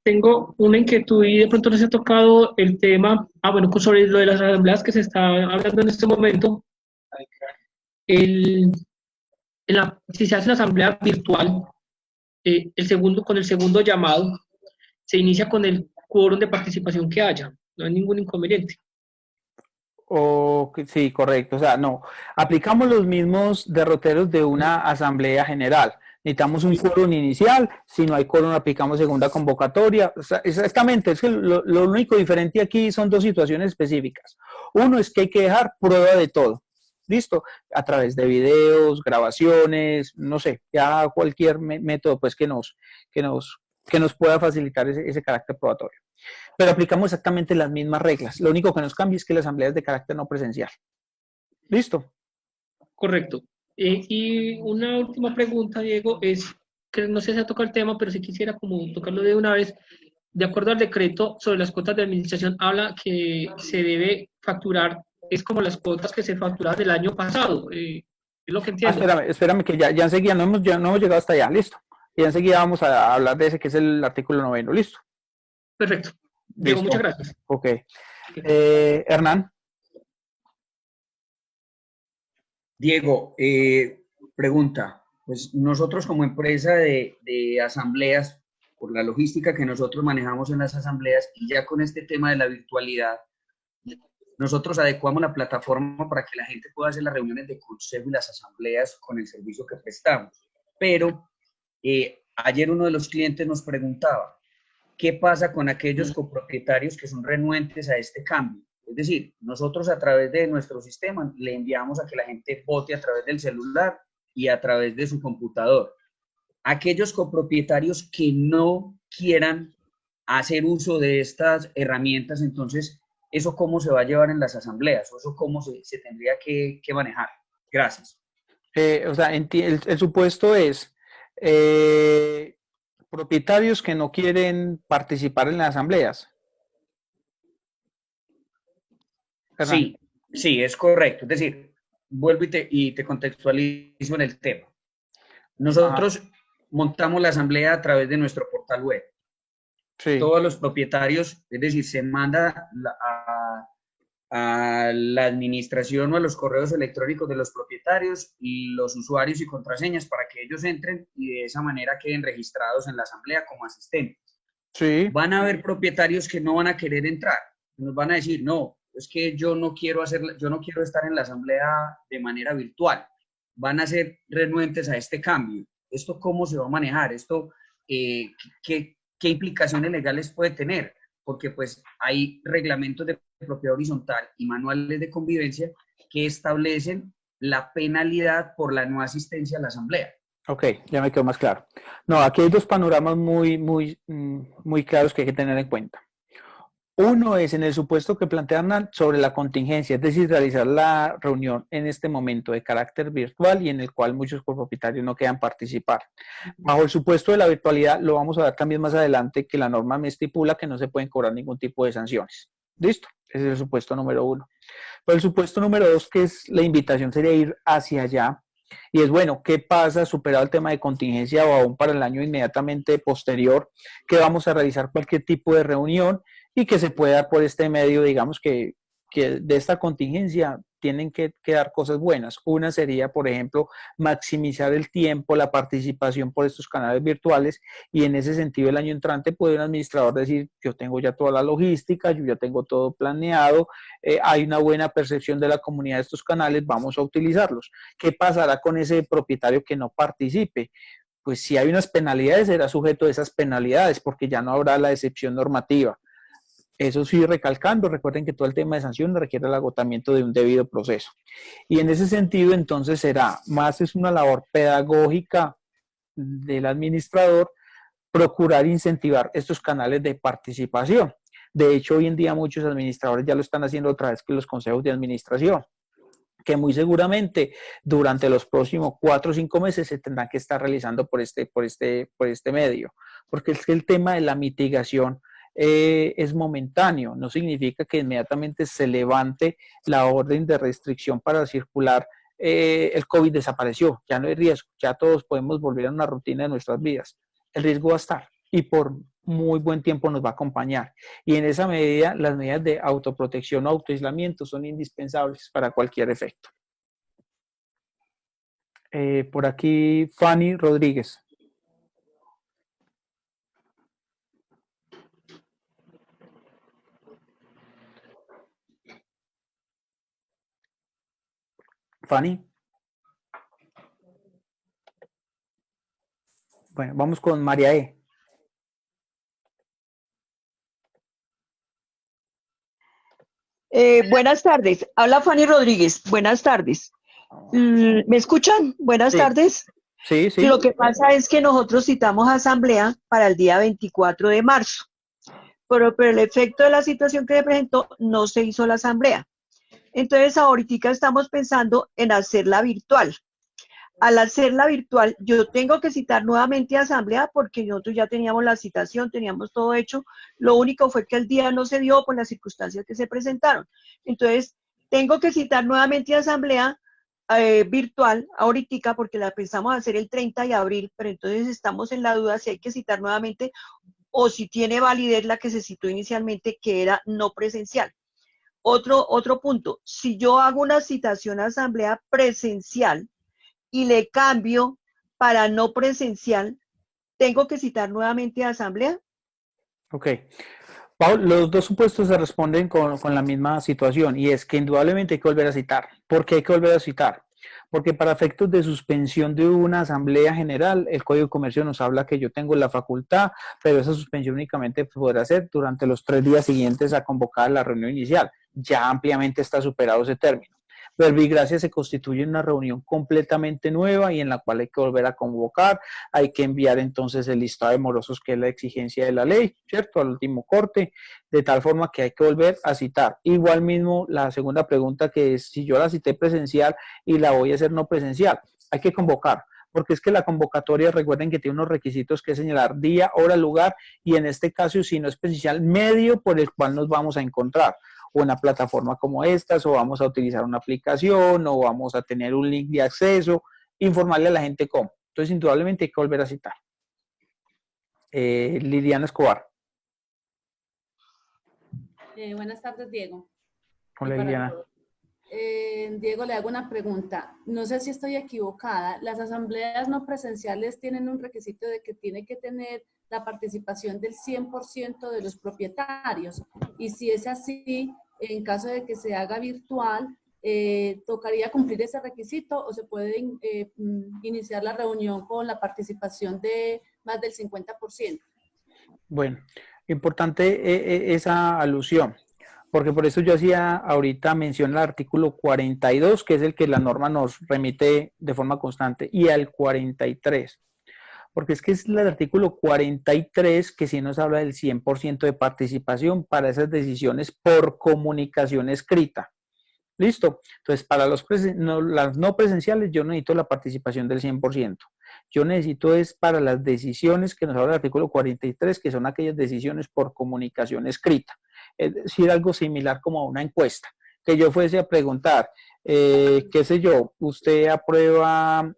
Tengo una inquietud y de pronto les he tocado el tema, sobre lo de las asambleas que se está hablando en este momento. Si se hace una asamblea virtual, con el segundo llamado, se inicia con el quórum de participación que haya, no hay ningún inconveniente. Sí, correcto. O sea, no, aplicamos los mismos derroteros de una asamblea general. Necesitamos un quórum inicial, si no hay quórum aplicamos segunda convocatoria. O sea, exactamente, es que lo único diferente aquí son dos situaciones específicas. Uno es que hay que dejar prueba de todo, ¿listo? A través de videos, grabaciones, no sé, ya cualquier método pues que nos pueda facilitar ese carácter probatorio. Pero aplicamos exactamente las mismas reglas. Lo único que nos cambia es que la asamblea es de carácter no presencial. ¿Listo? Correcto. Y una última pregunta, Diego, es que no sé si se ha tocado el tema, pero sí quisiera como tocarlo de una vez. De acuerdo al decreto sobre las cuotas de administración, habla que se debe facturar, es como las cuotas que se facturaron del año pasado. Es lo que entiendo. Espérame, que ya enseguida no hemos llegado hasta allá. Listo. Y enseguida vamos a hablar de ese que es el artículo 9. ¿Listo? Perfecto. Diego, muchas gracias. Ok. Hernán. Diego, pregunta, pues nosotros como empresa de asambleas, por la logística que nosotros manejamos en las asambleas y ya con este tema de la virtualidad, nosotros adecuamos la plataforma para que la gente pueda hacer las reuniones de consejo y las asambleas con el servicio que prestamos. Pero ayer uno de los clientes nos preguntaba, ¿qué pasa con aquellos copropietarios que son renuentes a este cambio? Es decir, nosotros a través de nuestro sistema le enviamos a que la gente vote a través del celular y a través de su computador. Aquellos copropietarios que no quieran hacer uso de estas herramientas, entonces, ¿eso cómo se va a llevar en las asambleas? ¿O eso cómo se tendría que manejar? Gracias. O sea, el supuesto es propietarios que no quieren participar en las asambleas. Sí, sí, es correcto. Es decir, vuelvo y te contextualizo en el tema. Nosotros montamos la asamblea a través de nuestro portal web. Sí. Todos los propietarios, es decir, se manda a la administración o a los correos electrónicos de los propietarios y los usuarios y contraseñas para que ellos entren y de esa manera queden registrados en la asamblea como asistentes. Sí. Van a haber propietarios que no van a querer entrar. Nos van a decir, no, es que yo no quiero estar en la asamblea de manera virtual. Van a ser renuentes a este cambio. ¿Esto cómo se va a manejar? ¿Esto qué implicaciones legales puede tener? Porque pues hay reglamentos de propiedad horizontal y manuales de convivencia que establecen la penalidad por la no asistencia a la asamblea. Ok, ya me quedó más claro. No, aquí hay dos panoramas muy claros que hay que tener en cuenta. Uno es en el supuesto que plantean sobre la contingencia, es decir, realizar la reunión en este momento de carácter virtual y en el cual muchos copropietarios no quieran participar. Bajo el supuesto de la virtualidad, lo vamos a ver también más adelante, que la norma me estipula que no se pueden cobrar ningún tipo de sanciones. ¿Listo? Ese es el supuesto número uno. Pero el supuesto número dos, que es la invitación, sería ir hacia allá. Y es bueno, ¿qué pasa superado el tema de contingencia o aún para el año inmediatamente posterior, que vamos a realizar cualquier tipo de reunión y que se pueda dar por este medio, digamos que de esta contingencia tienen que dar cosas buenas? Una sería, por ejemplo, maximizar el tiempo, la participación por estos canales virtuales, y en ese sentido el año entrante puede un administrador decir, yo tengo ya toda la logística, yo ya tengo todo planeado, hay una buena percepción de la comunidad de estos canales, vamos a utilizarlos. ¿Qué pasará con ese propietario que no participe? Pues si hay unas penalidades, será sujeto de esas penalidades, porque ya no habrá la excepción normativa. Eso sí, recalcando, recuerden que todo el tema de sanciones requiere el agotamiento de un debido proceso. Y en ese sentido, entonces, será más es una labor pedagógica del administrador procurar incentivar estos canales de participación. De hecho, hoy en día muchos administradores ya lo están haciendo otra vez que los consejos de administración, que muy seguramente durante los próximos 4 o 5 meses se tendrán que estar realizando por este medio, porque es que el tema de la mitigación es momentáneo, no significa que inmediatamente se levante la orden de restricción para circular, el COVID desapareció, ya no hay riesgo, ya todos podemos volver a una rutina de nuestras vidas. El riesgo va a estar y por muy buen tiempo nos va a acompañar, y en esa medida las medidas de autoprotección o autoaislamiento son indispensables para cualquier efecto. Por aquí Fanny Rodríguez. Fanny. Bueno, vamos con María E. Buenas tardes, habla Fanny Rodríguez, buenas tardes. ¿Me escuchan? Buenas tardes. Sí, sí. Lo que pasa es que nosotros citamos asamblea para el día 24 de marzo, pero el efecto de la situación que se presentó no se hizo la asamblea. Entonces ahorita estamos pensando en hacerla virtual. Al hacerla virtual, yo tengo que citar nuevamente a asamblea porque nosotros ya teníamos la citación, teníamos todo hecho. Lo único fue que el día no se dio por las circunstancias que se presentaron. Entonces, tengo que citar nuevamente a asamblea virtual ahorita porque la pensamos hacer el 30 de abril, pero entonces estamos en la duda si hay que citar nuevamente o si tiene validez la que se citó inicialmente, que era no presencial. otro punto. Si yo hago una citación a asamblea presencial y le cambio para no presencial, ¿tengo que citar nuevamente a asamblea? Ok. Paul, los dos supuestos se responden con la misma situación y es que indudablemente hay que volver a citar. ¿Por qué hay que volver a citar? Porque para efectos de suspensión de una asamblea general, el Código de Comercio nos habla que yo tengo la facultad, pero esa suspensión únicamente podrá ser durante los 3 días siguientes a convocar la reunión inicial. Ya ampliamente está superado ese término. Verbigracia se constituye en una reunión completamente nueva y en la cual hay que volver a convocar, hay que enviar entonces el listado de morosos, que es la exigencia de la ley, ¿cierto? Al último corte, de tal forma que hay que volver a citar. Igual mismo la segunda pregunta, que es si yo la cité presencial y la voy a hacer no presencial, hay que convocar. Porque es que la convocatoria, recuerden que tiene unos requisitos que señalar día, hora, lugar y en este caso, si no es presencial, medio por el cual nos vamos a encontrar. O una plataforma como estas, o vamos a utilizar una aplicación, o vamos a tener un link de acceso, informarle a la gente cómo. Entonces, indudablemente hay que volver a citar. Liliana Escobar. Buenas tardes, Diego. Hola, Liliana. Diego, le hago una pregunta. No sé si estoy equivocada. Las asambleas no presenciales tienen un requisito de que tiene que tener la participación del 100% de los propietarios. Y si es así, en caso de que se haga virtual, ¿tocaría cumplir ese requisito o se puede iniciar la reunión con la participación de más del 50%? Bueno, importante esa alusión, porque por eso yo hacía ahorita mención al artículo 42, que es el que la norma nos remite de forma constante, y al 43. Porque es que es el artículo 43 que sí nos habla del 100% de participación para esas decisiones por comunicación escrita. ¿Listo? Entonces, para las no presenciales yo necesito la participación del 100%. Yo necesito es para las decisiones que nos habla el artículo 43, que son aquellas decisiones por comunicación escrita. Es decir, algo similar como a una encuesta. Que yo fuese a preguntar, qué sé yo, ¿usted aprueba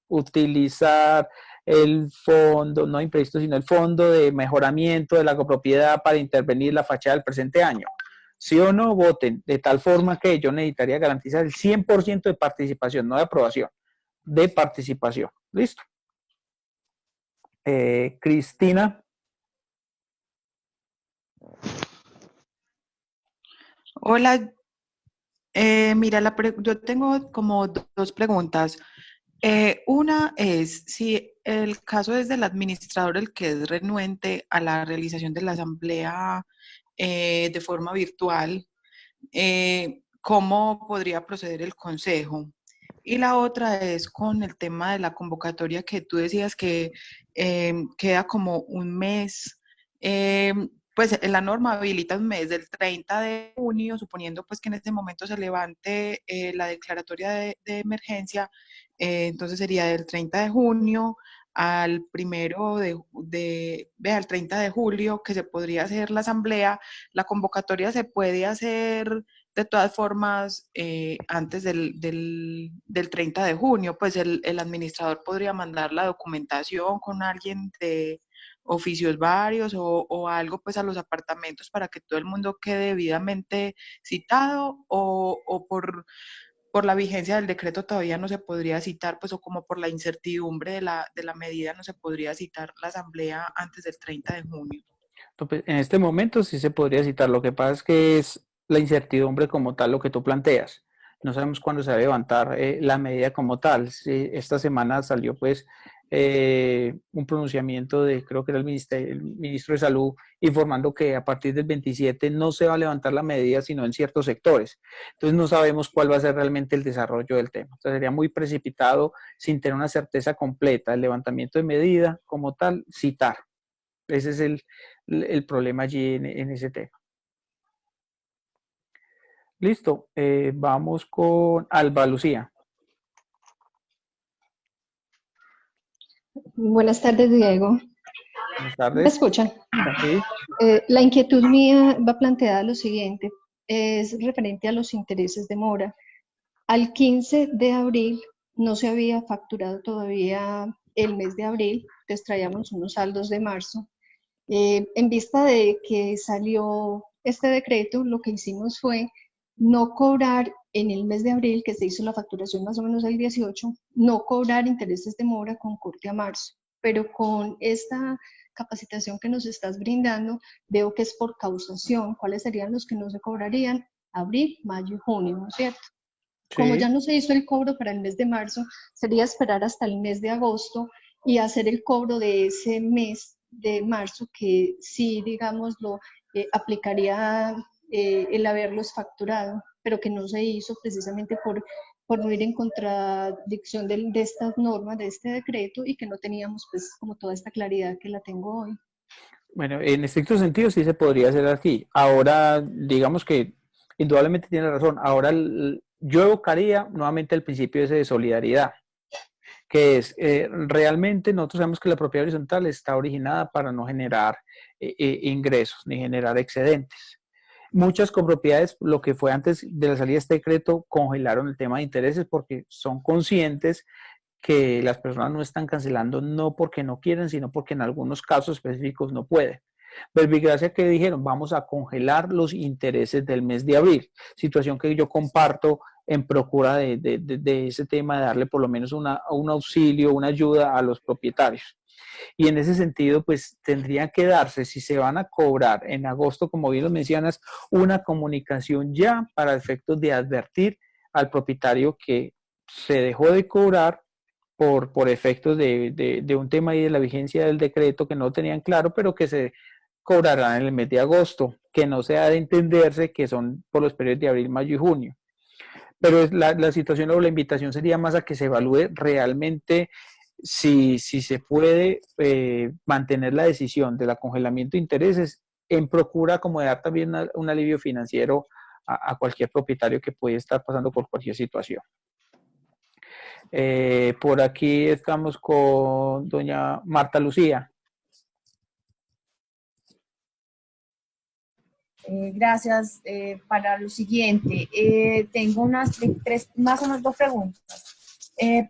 utilizar el fondo, no imprevisto, sino el fondo de mejoramiento de la copropiedad para intervenir la fachada del presente año? Sí o no, voten, de tal forma que yo necesitaría garantizar el 100% de participación, no de aprobación, de participación. ¿Listo? Cristina. Hola, mira, yo tengo como dos preguntas. Una es si el caso es del administrador el que es renuente a la realización de la asamblea de forma virtual, ¿cómo podría proceder el consejo? Y la otra es con el tema de la convocatoria que tú decías que queda como un mes. Pues la norma habilita un mes del 30 de junio, suponiendo pues que en este momento se levante la declaratoria de emergencia, entonces sería del 30 de junio al primero al 30 de julio que se podría hacer la asamblea. La convocatoria se puede hacer de todas formas antes del 30 de junio, pues el administrador podría mandar la documentación con alguien de oficios varios o algo pues a los apartamentos para que todo el mundo quede debidamente citado o por la vigencia del decreto todavía no se podría citar, pues o como por la incertidumbre de la medida no se podría citar la asamblea antes del 30 de junio. Entonces, en este momento sí se podría citar, lo que pasa es que es la incertidumbre como tal lo que tú planteas. No sabemos cuándo se va a levantar la medida como tal. Sí, esta semana salió pues un pronunciamiento de, creo que era el ministro de Salud, informando que a partir del 27 no se va a levantar la medida, sino en ciertos sectores. Entonces no sabemos cuál va a ser realmente el desarrollo del tema. Entonces sería muy precipitado, sin tener una certeza completa, el levantamiento de medida como tal, citar. Ese es el problema allí en ese tema. Listo, vamos con Alba Lucía. Buenas tardes, Diego. Buenas tardes. ¿Me escuchan? Sí. La inquietud mía va planteada a lo siguiente, es referente a los intereses de mora. Al 15 de abril no se había facturado todavía el mes de abril, entonces traíamos unos saldos de marzo. En vista de que salió este decreto, lo que hicimos fue no cobrar en el mes de abril, que se hizo la facturación más o menos el 18, no cobrar intereses de mora con corte a marzo. Pero con esta capacitación que nos estás brindando, veo que es por causación. ¿Cuáles serían los que no se cobrarían? Abril, mayo y junio, ¿no es cierto? Como ya no se hizo el cobro para el mes de marzo, sería esperar hasta el mes de agosto y hacer el cobro de ese mes de marzo, que sí, digámoslo, aplicaría el haberlos facturado, pero que no se hizo precisamente por no ir en contradicción de estas normas, de este decreto, y que no teníamos pues como toda esta claridad que la tengo hoy. Bueno, en estricto sentido sí se podría hacer aquí. Ahora, digamos que indudablemente tiene razón. Ahora yo evocaría nuevamente el principio ese de solidaridad, que es realmente nosotros sabemos que la propiedad horizontal está originada para no generar ingresos ni generar excedentes. Muchas copropiedades, lo que fue antes de la salida de este decreto, congelaron el tema de intereses porque son conscientes que las personas no están cancelando no porque no quieren, sino porque en algunos casos específicos no pueden. Verbigracia que dijeron, vamos a congelar los intereses del mes de abril, situación que yo comparto en procura de ese tema, de darle por lo menos un auxilio, una ayuda a los propietarios. Y en ese sentido, pues tendría que darse, si se van a cobrar en agosto, como bien lo mencionas, una comunicación ya para efectos de advertir al propietario que se dejó de cobrar por efectos de un tema ahí de la vigencia del decreto que no tenían claro, pero que se cobrarán en el mes de agosto, que no se ha de entenderse que son por los periodos de abril, mayo y junio. Pero la situación o la invitación sería más a que se evalúe realmente si se puede mantener la decisión del congelamiento de intereses en procura como de dar también un alivio financiero a cualquier propietario que puede estar pasando por cualquier situación. Por aquí estamos con doña Marta Lucía. Gracias. Para lo siguiente, tengo más o menos dos preguntas.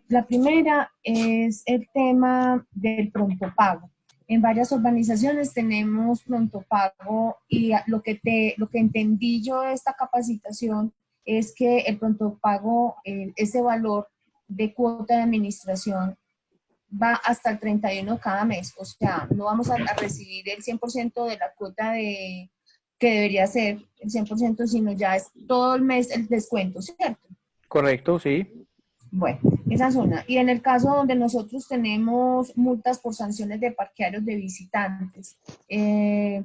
La primera es el tema del pronto pago. En varias urbanizaciones tenemos pronto pago y lo que entendí yo de esta capacitación es que el pronto pago, ese valor de cuota de administración va hasta el 31 cada mes. O sea, no vamos a recibir el 100% de la cuota que debería ser el 100%, sino ya es todo el mes el descuento, ¿cierto? Correcto, sí. Bueno, esa es una. Y en el caso donde nosotros tenemos multas por sanciones de parqueaderos de visitantes,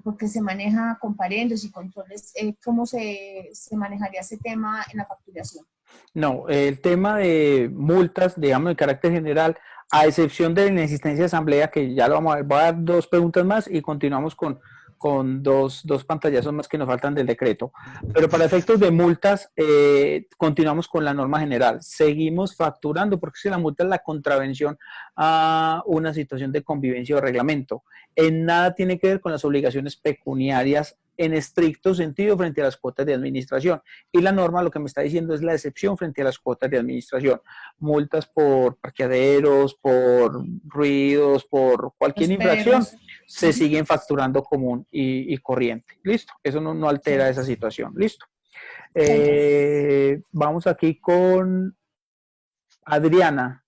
porque se maneja comparendos y controles, ¿cómo se manejaría ese tema en la facturación? No, el tema de multas, digamos, de carácter general, a excepción de la inexistencia de asamblea, que ya lo vamos a ver, voy a dar dos preguntas más y continuamos con dos pantallazos más que nos faltan del decreto. Pero para efectos de multas, continuamos con la norma general. Seguimos facturando, porque si la multa es la contravención a una situación de convivencia o reglamento. En nada tiene que ver con las obligaciones pecuniarias en estricto sentido frente a las cuotas de administración. Y la norma lo que me está diciendo es la excepción frente a las cuotas de administración. Multas por parqueaderos, por ruidos, por cualquier infracción, se siguen facturando común y corriente. ¿Listo? Eso no altera esa situación. ¿Listo? Vamos aquí con Adriana.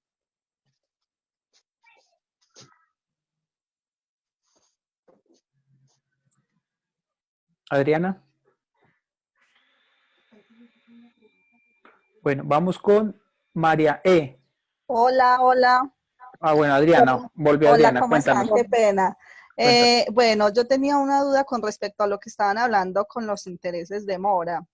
Adriana. Bueno, vamos con María E. Hola, hola. Ah, bueno, Adriana, volvió Adriana, ¿Cómo cuéntame. están? Qué pena. Bueno, yo tenía una duda con respecto a lo que estaban hablando con los intereses de mora.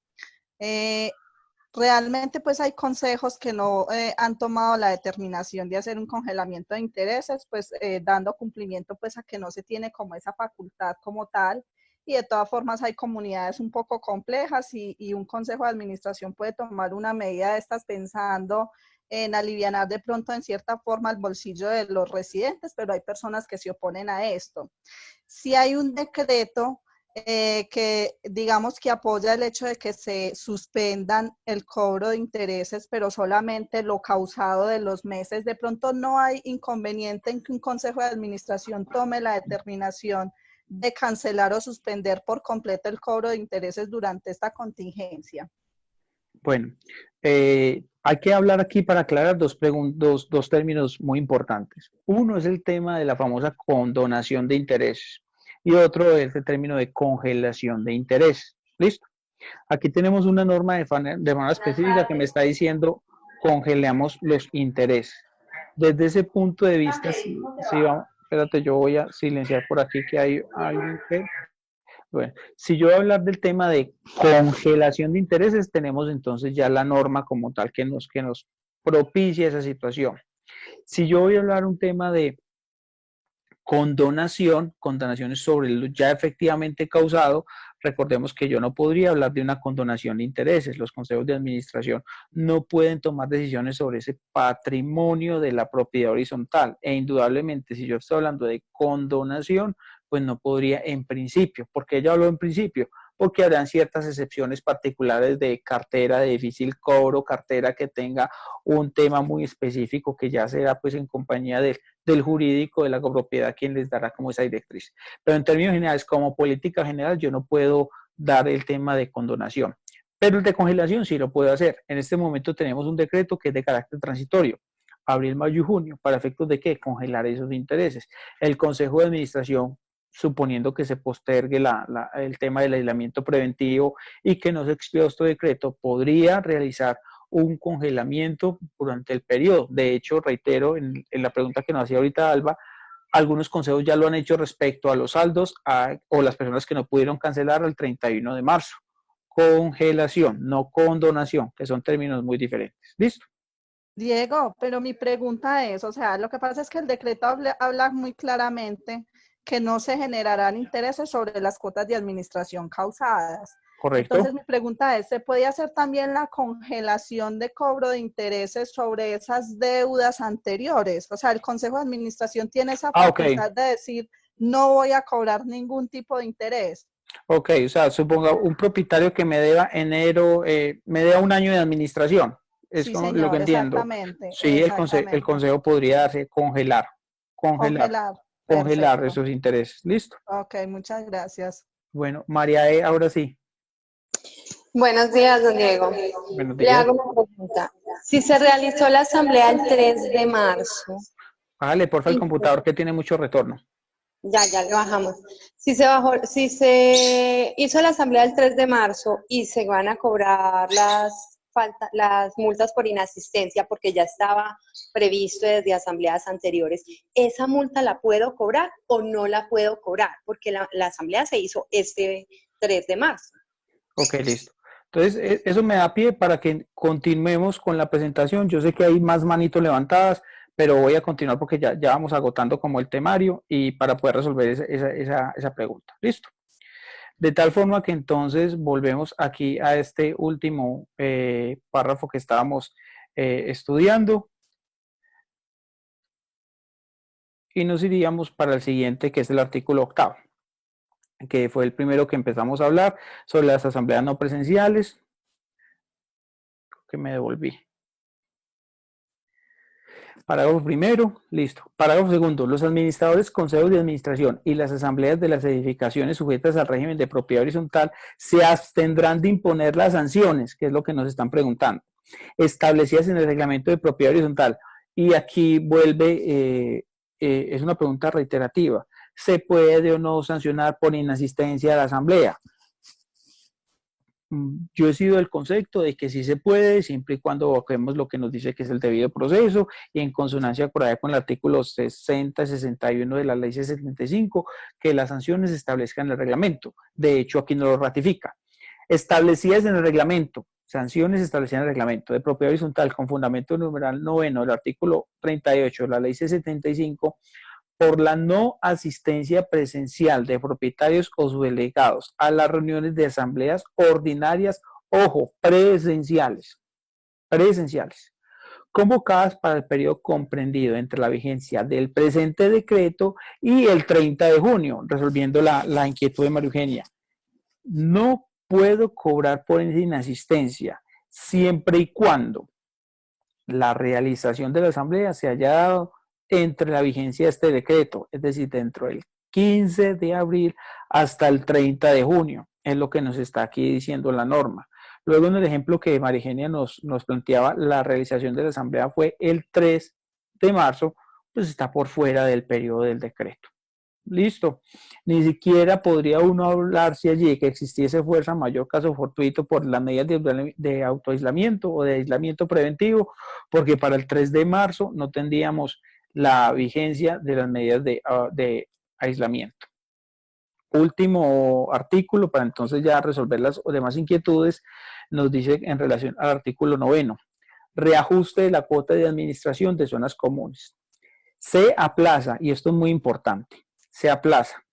Realmente pues hay consejos que no han tomado la determinación de hacer un congelamiento de intereses, pues dando cumplimiento pues a que no se tiene como esa facultad como tal. Y de todas formas hay comunidades un poco complejas y un consejo de administración puede tomar una medida de estas pensando en alivianar de pronto en cierta forma el bolsillo de los residentes, pero hay personas que se oponen a esto. Si hay un decreto que digamos que apoya el hecho de que se suspendan el cobro de intereses, pero solamente lo causado de los meses, de pronto no hay inconveniente en que un consejo de administración tome la determinación de cancelar o suspender por completo el cobro de intereses durante esta contingencia? Bueno, hay que hablar aquí para aclarar dos términos muy importantes. Uno es el tema de la famosa condonación de intereses y otro es el término de congelación de intereses. ¿Listo? Aquí tenemos una norma de manera específica que me está diciendo congelamos los intereses. Desde ese punto de vista, sí, vamos, espérate, yo voy a silenciar por aquí que hay algo que... Bueno, si yo voy a hablar del tema de congelación de intereses, tenemos entonces ya la norma como tal que nos propicia esa situación. Si yo voy a hablar un tema de condonaciones sobre lo ya efectivamente causado, recordemos que yo no podría hablar de una condonación de intereses. Los consejos de administración no pueden tomar decisiones sobre ese patrimonio de la propiedad horizontal. E indudablemente, si yo estoy hablando de condonación, pues no podría en principio. ¿Por qué yo hablo en principio? Porque habrán ciertas excepciones particulares de cartera de difícil cobro, cartera que tenga un tema muy específico que ya será pues en compañía del jurídico de la copropiedad quien les dará como esa directriz. Pero en términos generales, como política general, yo no puedo dar el tema de condonación. Pero el de congelación sí lo puedo hacer. En este momento tenemos un decreto que es de carácter transitorio, abril, mayo y junio, para efectos de ¿qué? Congelar esos intereses. El Consejo de Administración, suponiendo que se postergue el tema del aislamiento preventivo y que no se expida este decreto, podría realizar un congelamiento durante el periodo. De hecho, reitero en la pregunta que nos hacía ahorita Alba, algunos consejos ya lo han hecho respecto a los saldos o las personas que no pudieron cancelar al 31 de marzo. Congelación, no condonación, que son términos muy diferentes. ¿Listo? Diego, pero mi pregunta es, o sea, lo que pasa es que el decreto habla muy claramente que no se generarán intereses sobre las cuotas de administración causadas. Correcto. Entonces mi pregunta es, ¿se puede hacer también la congelación de cobro de intereses sobre esas deudas anteriores? O sea, el Consejo de Administración tiene esa facultad de decir, no voy a cobrar ningún tipo de interés. Ok, o sea, suponga un propietario que me deba me deba un año de administración. Es Sí, como señor, lo que entiendo. exactamente. Sí, el consejo podría darse congelar esos intereses. ¿Listo? Ok, muchas gracias. Bueno, María E., ahora sí. Buenos días, don Diego. Buenos días. Le hago una pregunta. Si se realizó la asamblea el 3 de marzo. Bájale, porfa, el computador que tiene mucho retorno. Ya le bajamos. Si se hizo la asamblea el 3 de marzo y se van a cobrar las multas por inasistencia porque ya estaba previsto desde asambleas anteriores, ¿esa multa la puedo cobrar o no la puedo cobrar? Porque la asamblea se hizo este 3 de marzo. Ok, listo. Entonces, eso me da pie para que continuemos con la presentación. Yo sé que hay más manitos levantadas, pero voy a continuar porque ya vamos agotando como el temario y para poder resolver esa pregunta. ¿Listo? De tal forma que entonces volvemos aquí a este último párrafo que estábamos estudiando y nos iríamos para el siguiente, que es el artículo 8º, que fue el primero que empezamos a hablar sobre las asambleas no presenciales. Que me devolví. Parágrafo primero, listo. Parágrafo segundo, los administradores, consejos de administración y las asambleas de las edificaciones sujetas al régimen de propiedad horizontal se abstendrán de imponer las sanciones, que es lo que nos están preguntando, establecidas en el reglamento de propiedad horizontal. Y aquí vuelve, es una pregunta reiterativa, ¿se puede o no sancionar por inasistencia a la asamblea? Yo he sido del concepto de que sí se puede, siempre y cuando evoquemos lo que nos dice que es el debido proceso y en consonancia por ahí con el artículo 60 y 61 de la ley 75, que las sanciones se establezcan en el reglamento. De hecho, aquí no lo ratifica. Establecidas en el reglamento, sanciones establecidas en el reglamento de propiedad horizontal con fundamento numeral 9 del artículo 38 de la ley 75, por la no asistencia presencial de propietarios o subdelegados a las reuniones de asambleas ordinarias, ojo, presenciales, convocadas para el periodo comprendido entre la vigencia del presente decreto y el 30 de junio, resolviendo la inquietud de María Eugenia. No puedo cobrar por inasistencia siempre y cuando la realización de la asamblea se haya dado entre la vigencia de este decreto, es decir, dentro del 15 de abril hasta el 30 de junio. Es lo que nos está aquí diciendo la norma. Luego, en el ejemplo que María Eugenia nos planteaba, la realización de la asamblea fue el 3 de marzo, pues está por fuera del periodo del decreto. Listo. Ni siquiera podría uno hablarse allí que existiese fuerza mayor caso fortuito por las medidas de autoaislamiento o de aislamiento preventivo, porque para el 3 de marzo no tendríamos la vigencia de las medidas de aislamiento. Último artículo, para entonces ya resolver las demás inquietudes, nos dice en relación al artículo 9, reajuste de la cuota de administración de zonas comunes. Se aplaza, y esto es muy importante, se aplaza.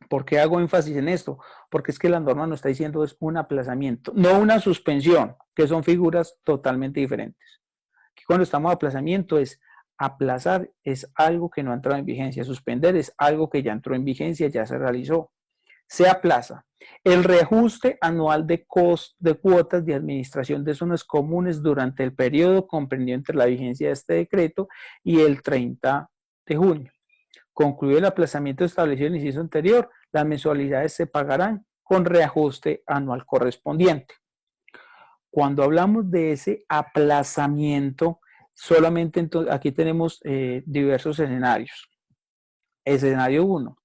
¿Por qué hago énfasis en esto? Porque es que la norma nos está diciendo es un aplazamiento, no una suspensión, que son figuras totalmente diferentes. Aquí cuando estamos en aplazamiento es aplazar, es algo que no ha entrado en vigencia. Suspender es algo que ya entró en vigencia, ya se realizó. Se aplaza. El reajuste anual de cuotas de administración de zonas comunes durante el periodo comprendido entre la vigencia de este decreto y el 30 de junio. Concluido el aplazamiento establecido en el inciso anterior, las mensualidades se pagarán con reajuste anual correspondiente. Cuando hablamos de ese aplazamiento, solamente entonces, aquí tenemos diversos escenarios. Escenario 1,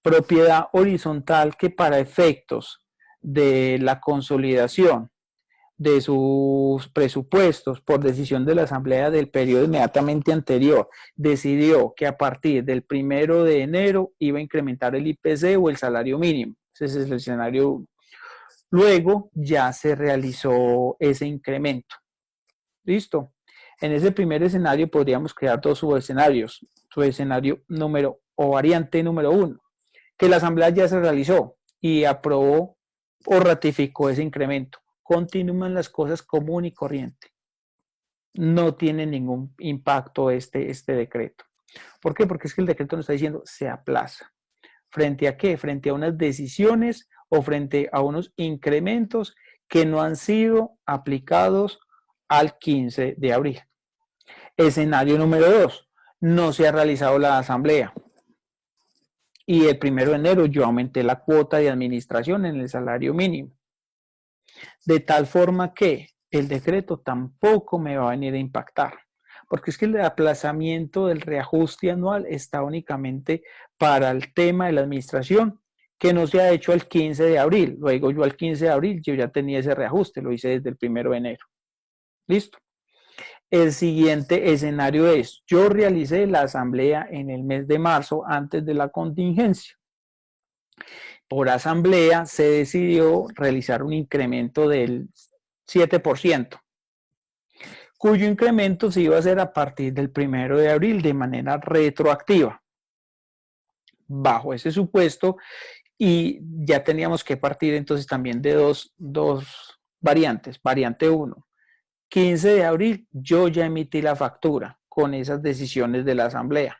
propiedad horizontal que para efectos de la consolidación de sus presupuestos por decisión de la Asamblea del periodo inmediatamente anterior, decidió que a partir del 1 de enero iba a incrementar el IPC o el salario mínimo. Ese es el escenario 1. Luego ya se realizó ese incremento. ¿Listo? En ese primer escenario podríamos crear dos subescenarios. Subescenario número o variante número 1, que la Asamblea ya se realizó y aprobó o ratificó ese incremento. Continúan las cosas común y corriente. No tiene ningún impacto este decreto. ¿Por qué? Porque es que el decreto nos está diciendo se aplaza. ¿Frente a qué? Frente a unas decisiones o frente a unos incrementos que no han sido aplicados al 15 de abril. Escenario número 2. No se ha realizado la asamblea. Y el 1 de enero yo aumenté la cuota de administración en el salario mínimo. De tal forma que el decreto tampoco me va a venir a impactar. Porque es que el aplazamiento del reajuste anual está únicamente para el tema de la administración, que no se ha hecho el 15 de abril. Luego yo al 15 de abril yo ya tenía ese reajuste, lo hice desde el 1 de enero. ¿Listo? El siguiente escenario es, yo realicé la asamblea en el mes de marzo antes de la contingencia. Por asamblea se decidió realizar un incremento del 7%, cuyo incremento se iba a hacer a partir del 1 de abril de manera retroactiva. Bajo ese supuesto, y ya teníamos que partir entonces también de dos variantes. Variante 1, 15 de abril yo ya emití la factura con esas decisiones de la asamblea.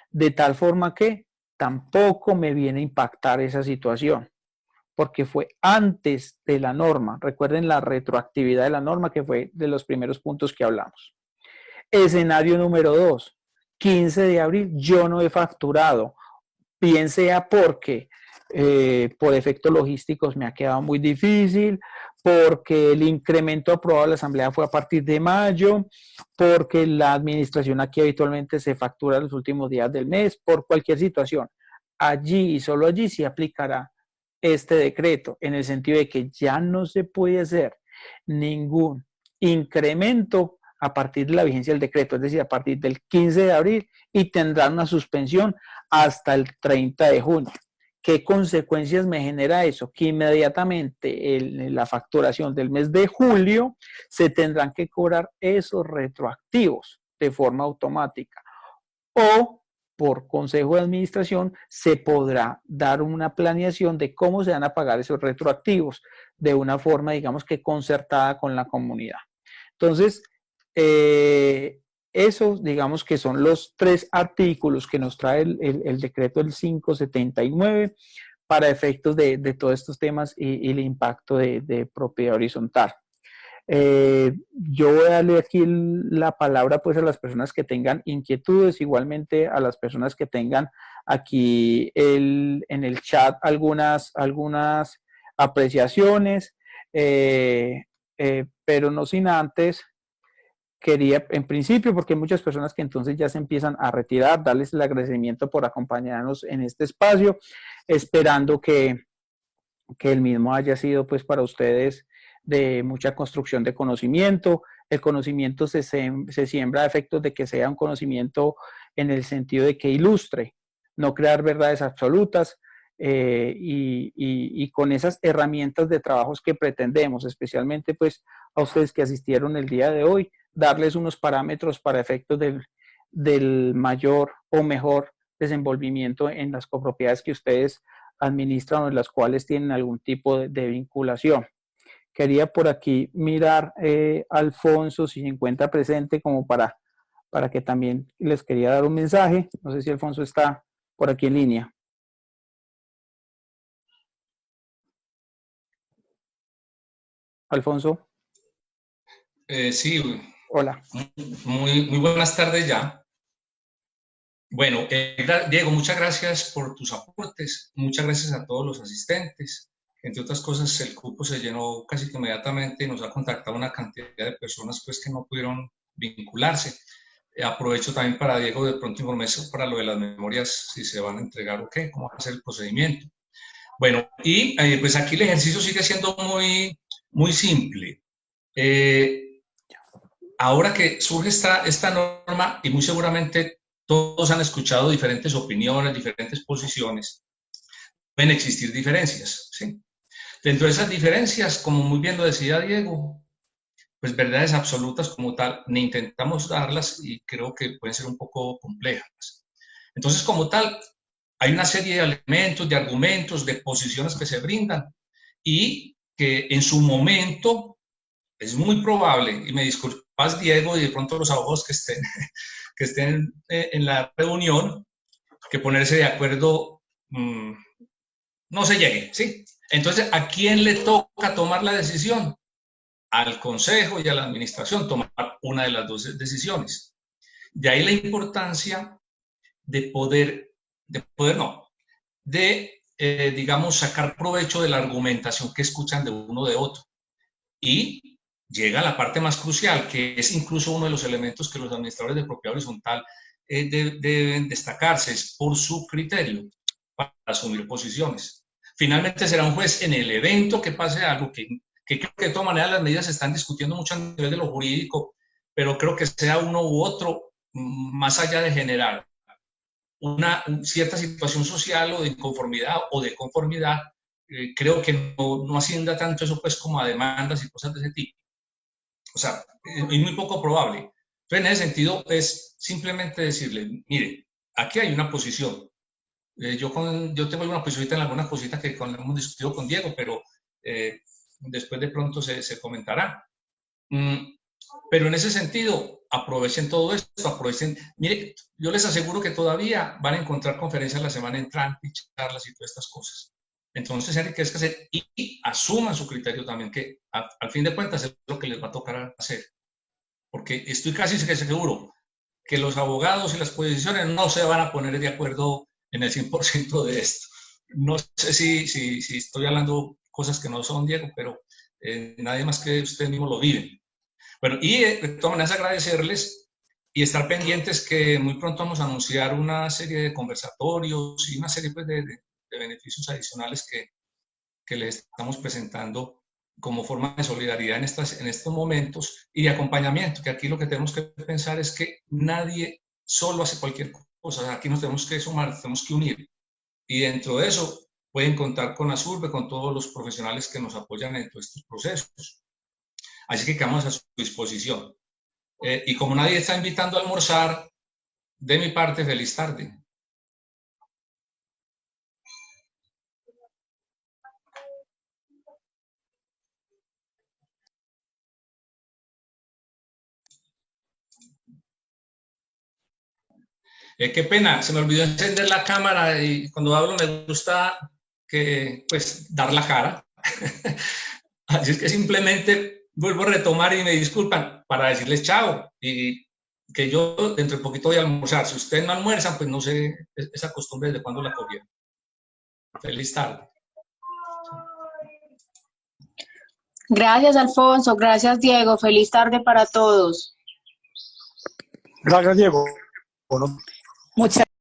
De tal forma que tampoco me viene a impactar esa situación, porque fue antes de la norma. Recuerden la retroactividad de la norma, que fue de los primeros puntos que hablamos. Escenario número 2, 15 de abril yo no he facturado, bien sea porque por efectos logísticos me ha quedado muy difícil, porque el incremento aprobado en la asamblea fue a partir de mayo, porque la administración aquí habitualmente se factura los últimos días del mes, por cualquier situación. Allí y solo allí se aplicará este decreto, en el sentido de que ya no se puede hacer ningún incremento a partir de la vigencia del decreto, es decir, a partir del 15 de abril, y tendrán una suspensión hasta el 30 de junio. ¿Qué consecuencias me genera eso? Que inmediatamente en la facturación del mes de julio se tendrán que cobrar esos retroactivos de forma automática. O por consejo de administración se podrá dar una planeación de cómo se van a pagar esos retroactivos de una forma, digamos que concertada con la comunidad. Entonces, esos, digamos que son los 3 artículos que nos trae el decreto del 579 para efectos de todos estos temas y el impacto de propiedad horizontal. Yo voy a darle aquí la palabra pues a las personas que tengan inquietudes, igualmente a las personas que tengan aquí en el chat algunas apreciaciones, pero no sin antes quería, en principio, porque hay muchas personas que entonces ya se empiezan a retirar, darles el agradecimiento por acompañarnos en este espacio, esperando que el mismo haya sido pues para ustedes de mucha construcción de conocimiento. El conocimiento se siembra a efectos de que sea un conocimiento en el sentido de que ilustre, no crear verdades absolutas, y con esas herramientas de trabajos que pretendemos, especialmente pues a ustedes que asistieron el día de hoy, darles unos parámetros para efectos del mayor o mejor desenvolvimiento en las copropiedades que ustedes administran o en las cuales tienen algún tipo de vinculación. Quería por aquí mirar Alfonso si se encuentra presente como para que también les quería dar un mensaje. No sé si Alfonso está por aquí en línea. Alfonso. Sí. Hola. Muy buenas tardes ya. Bueno, Diego, muchas gracias por tus aportes, muchas gracias a todos los asistentes. Entre otras cosas, el cupo se llenó casi que inmediatamente y nos ha contactado una cantidad de personas pues, que no pudieron vincularse. Aprovecho también para, Diego, de pronto informarme para lo de las memorias, si se van a entregar o qué, cómo va a ser el procedimiento. Bueno, y pues aquí el ejercicio sigue siendo muy simple. Ahora que surge esta norma, y muy seguramente todos han escuchado diferentes opiniones, diferentes posiciones, pueden existir diferencias, ¿sí? Dentro de esas diferencias, como muy bien lo decía Diego, pues verdades absolutas como tal, ni intentamos darlas y creo que pueden ser un poco complejas. Entonces, como tal, hay una serie de elementos, de argumentos, de posiciones que se brindan y que en su momento es muy probable, y me disculpas Diego y de pronto los abogados que estén en la reunión, que ponerse de acuerdo no se llegue, ¿sí? Entonces, ¿a quién le toca tomar la decisión? Al consejo y a la administración tomar una de las dos decisiones. De ahí la importancia de digamos, sacar provecho de la argumentación que escuchan de uno de otro. Y llega la parte más crucial, que es incluso uno de los elementos que los administradores de propiedad horizontal deben destacarse, es por su criterio para asumir posiciones. Finalmente será un juez en el evento que pase algo que creo que de todas maneras las medidas se están discutiendo mucho a nivel de lo jurídico, pero creo que sea uno u otro, más allá de generar una cierta situación social o de inconformidad o de conformidad, creo que no ascienda tanto eso pues como a demandas y cosas de ese tipo. O sea, es muy poco probable. Entonces, en ese sentido, es simplemente decirle, mire, aquí hay una posición. Yo tengo alguna posición en algunas cositas que hemos discutido con Diego, pero después de pronto se comentará. Pero en ese sentido, aprovechen todo esto, aprovechen. Mire, yo les aseguro que todavía van a encontrar conferencias la semana entrante, charlas y todas estas cosas. Entonces, enriquezcanse y asuman su criterio también, que al fin de cuentas es lo que les va a tocar hacer. Porque estoy casi seguro que los abogados y las posiciones no se van a poner de acuerdo en el 100% de esto. No sé si estoy hablando cosas que no son, Diego, pero nadie más que ustedes mismos lo viven. Bueno, y de todas maneras agradecerles y estar pendientes que muy pronto vamos a anunciar una serie de conversatorios y una serie pues, de beneficios adicionales que les estamos presentando como forma de solidaridad en estos momentos y de acompañamiento, que aquí lo que tenemos que pensar es que nadie solo hace cualquier cosa, aquí nos tenemos que sumar, tenemos que unir, y dentro de eso pueden contar con Asurbe, con todos los profesionales que nos apoyan en todos estos procesos. Así que quedamos a su disposición. Y como nadie está invitando a almorzar, de mi parte, feliz tarde. Qué pena, se me olvidó encender la cámara y cuando hablo me gusta pues, dar la cara. Así es que simplemente vuelvo a retomar y me disculpan para decirles chao y que yo dentro de poquito voy a almorzar. Si ustedes no almuerzan, pues no sé esa costumbre desde cuándo la cogieron. Feliz tarde. Gracias, Alfonso. Gracias, Diego. Feliz tarde para todos. Gracias, Diego. Muchas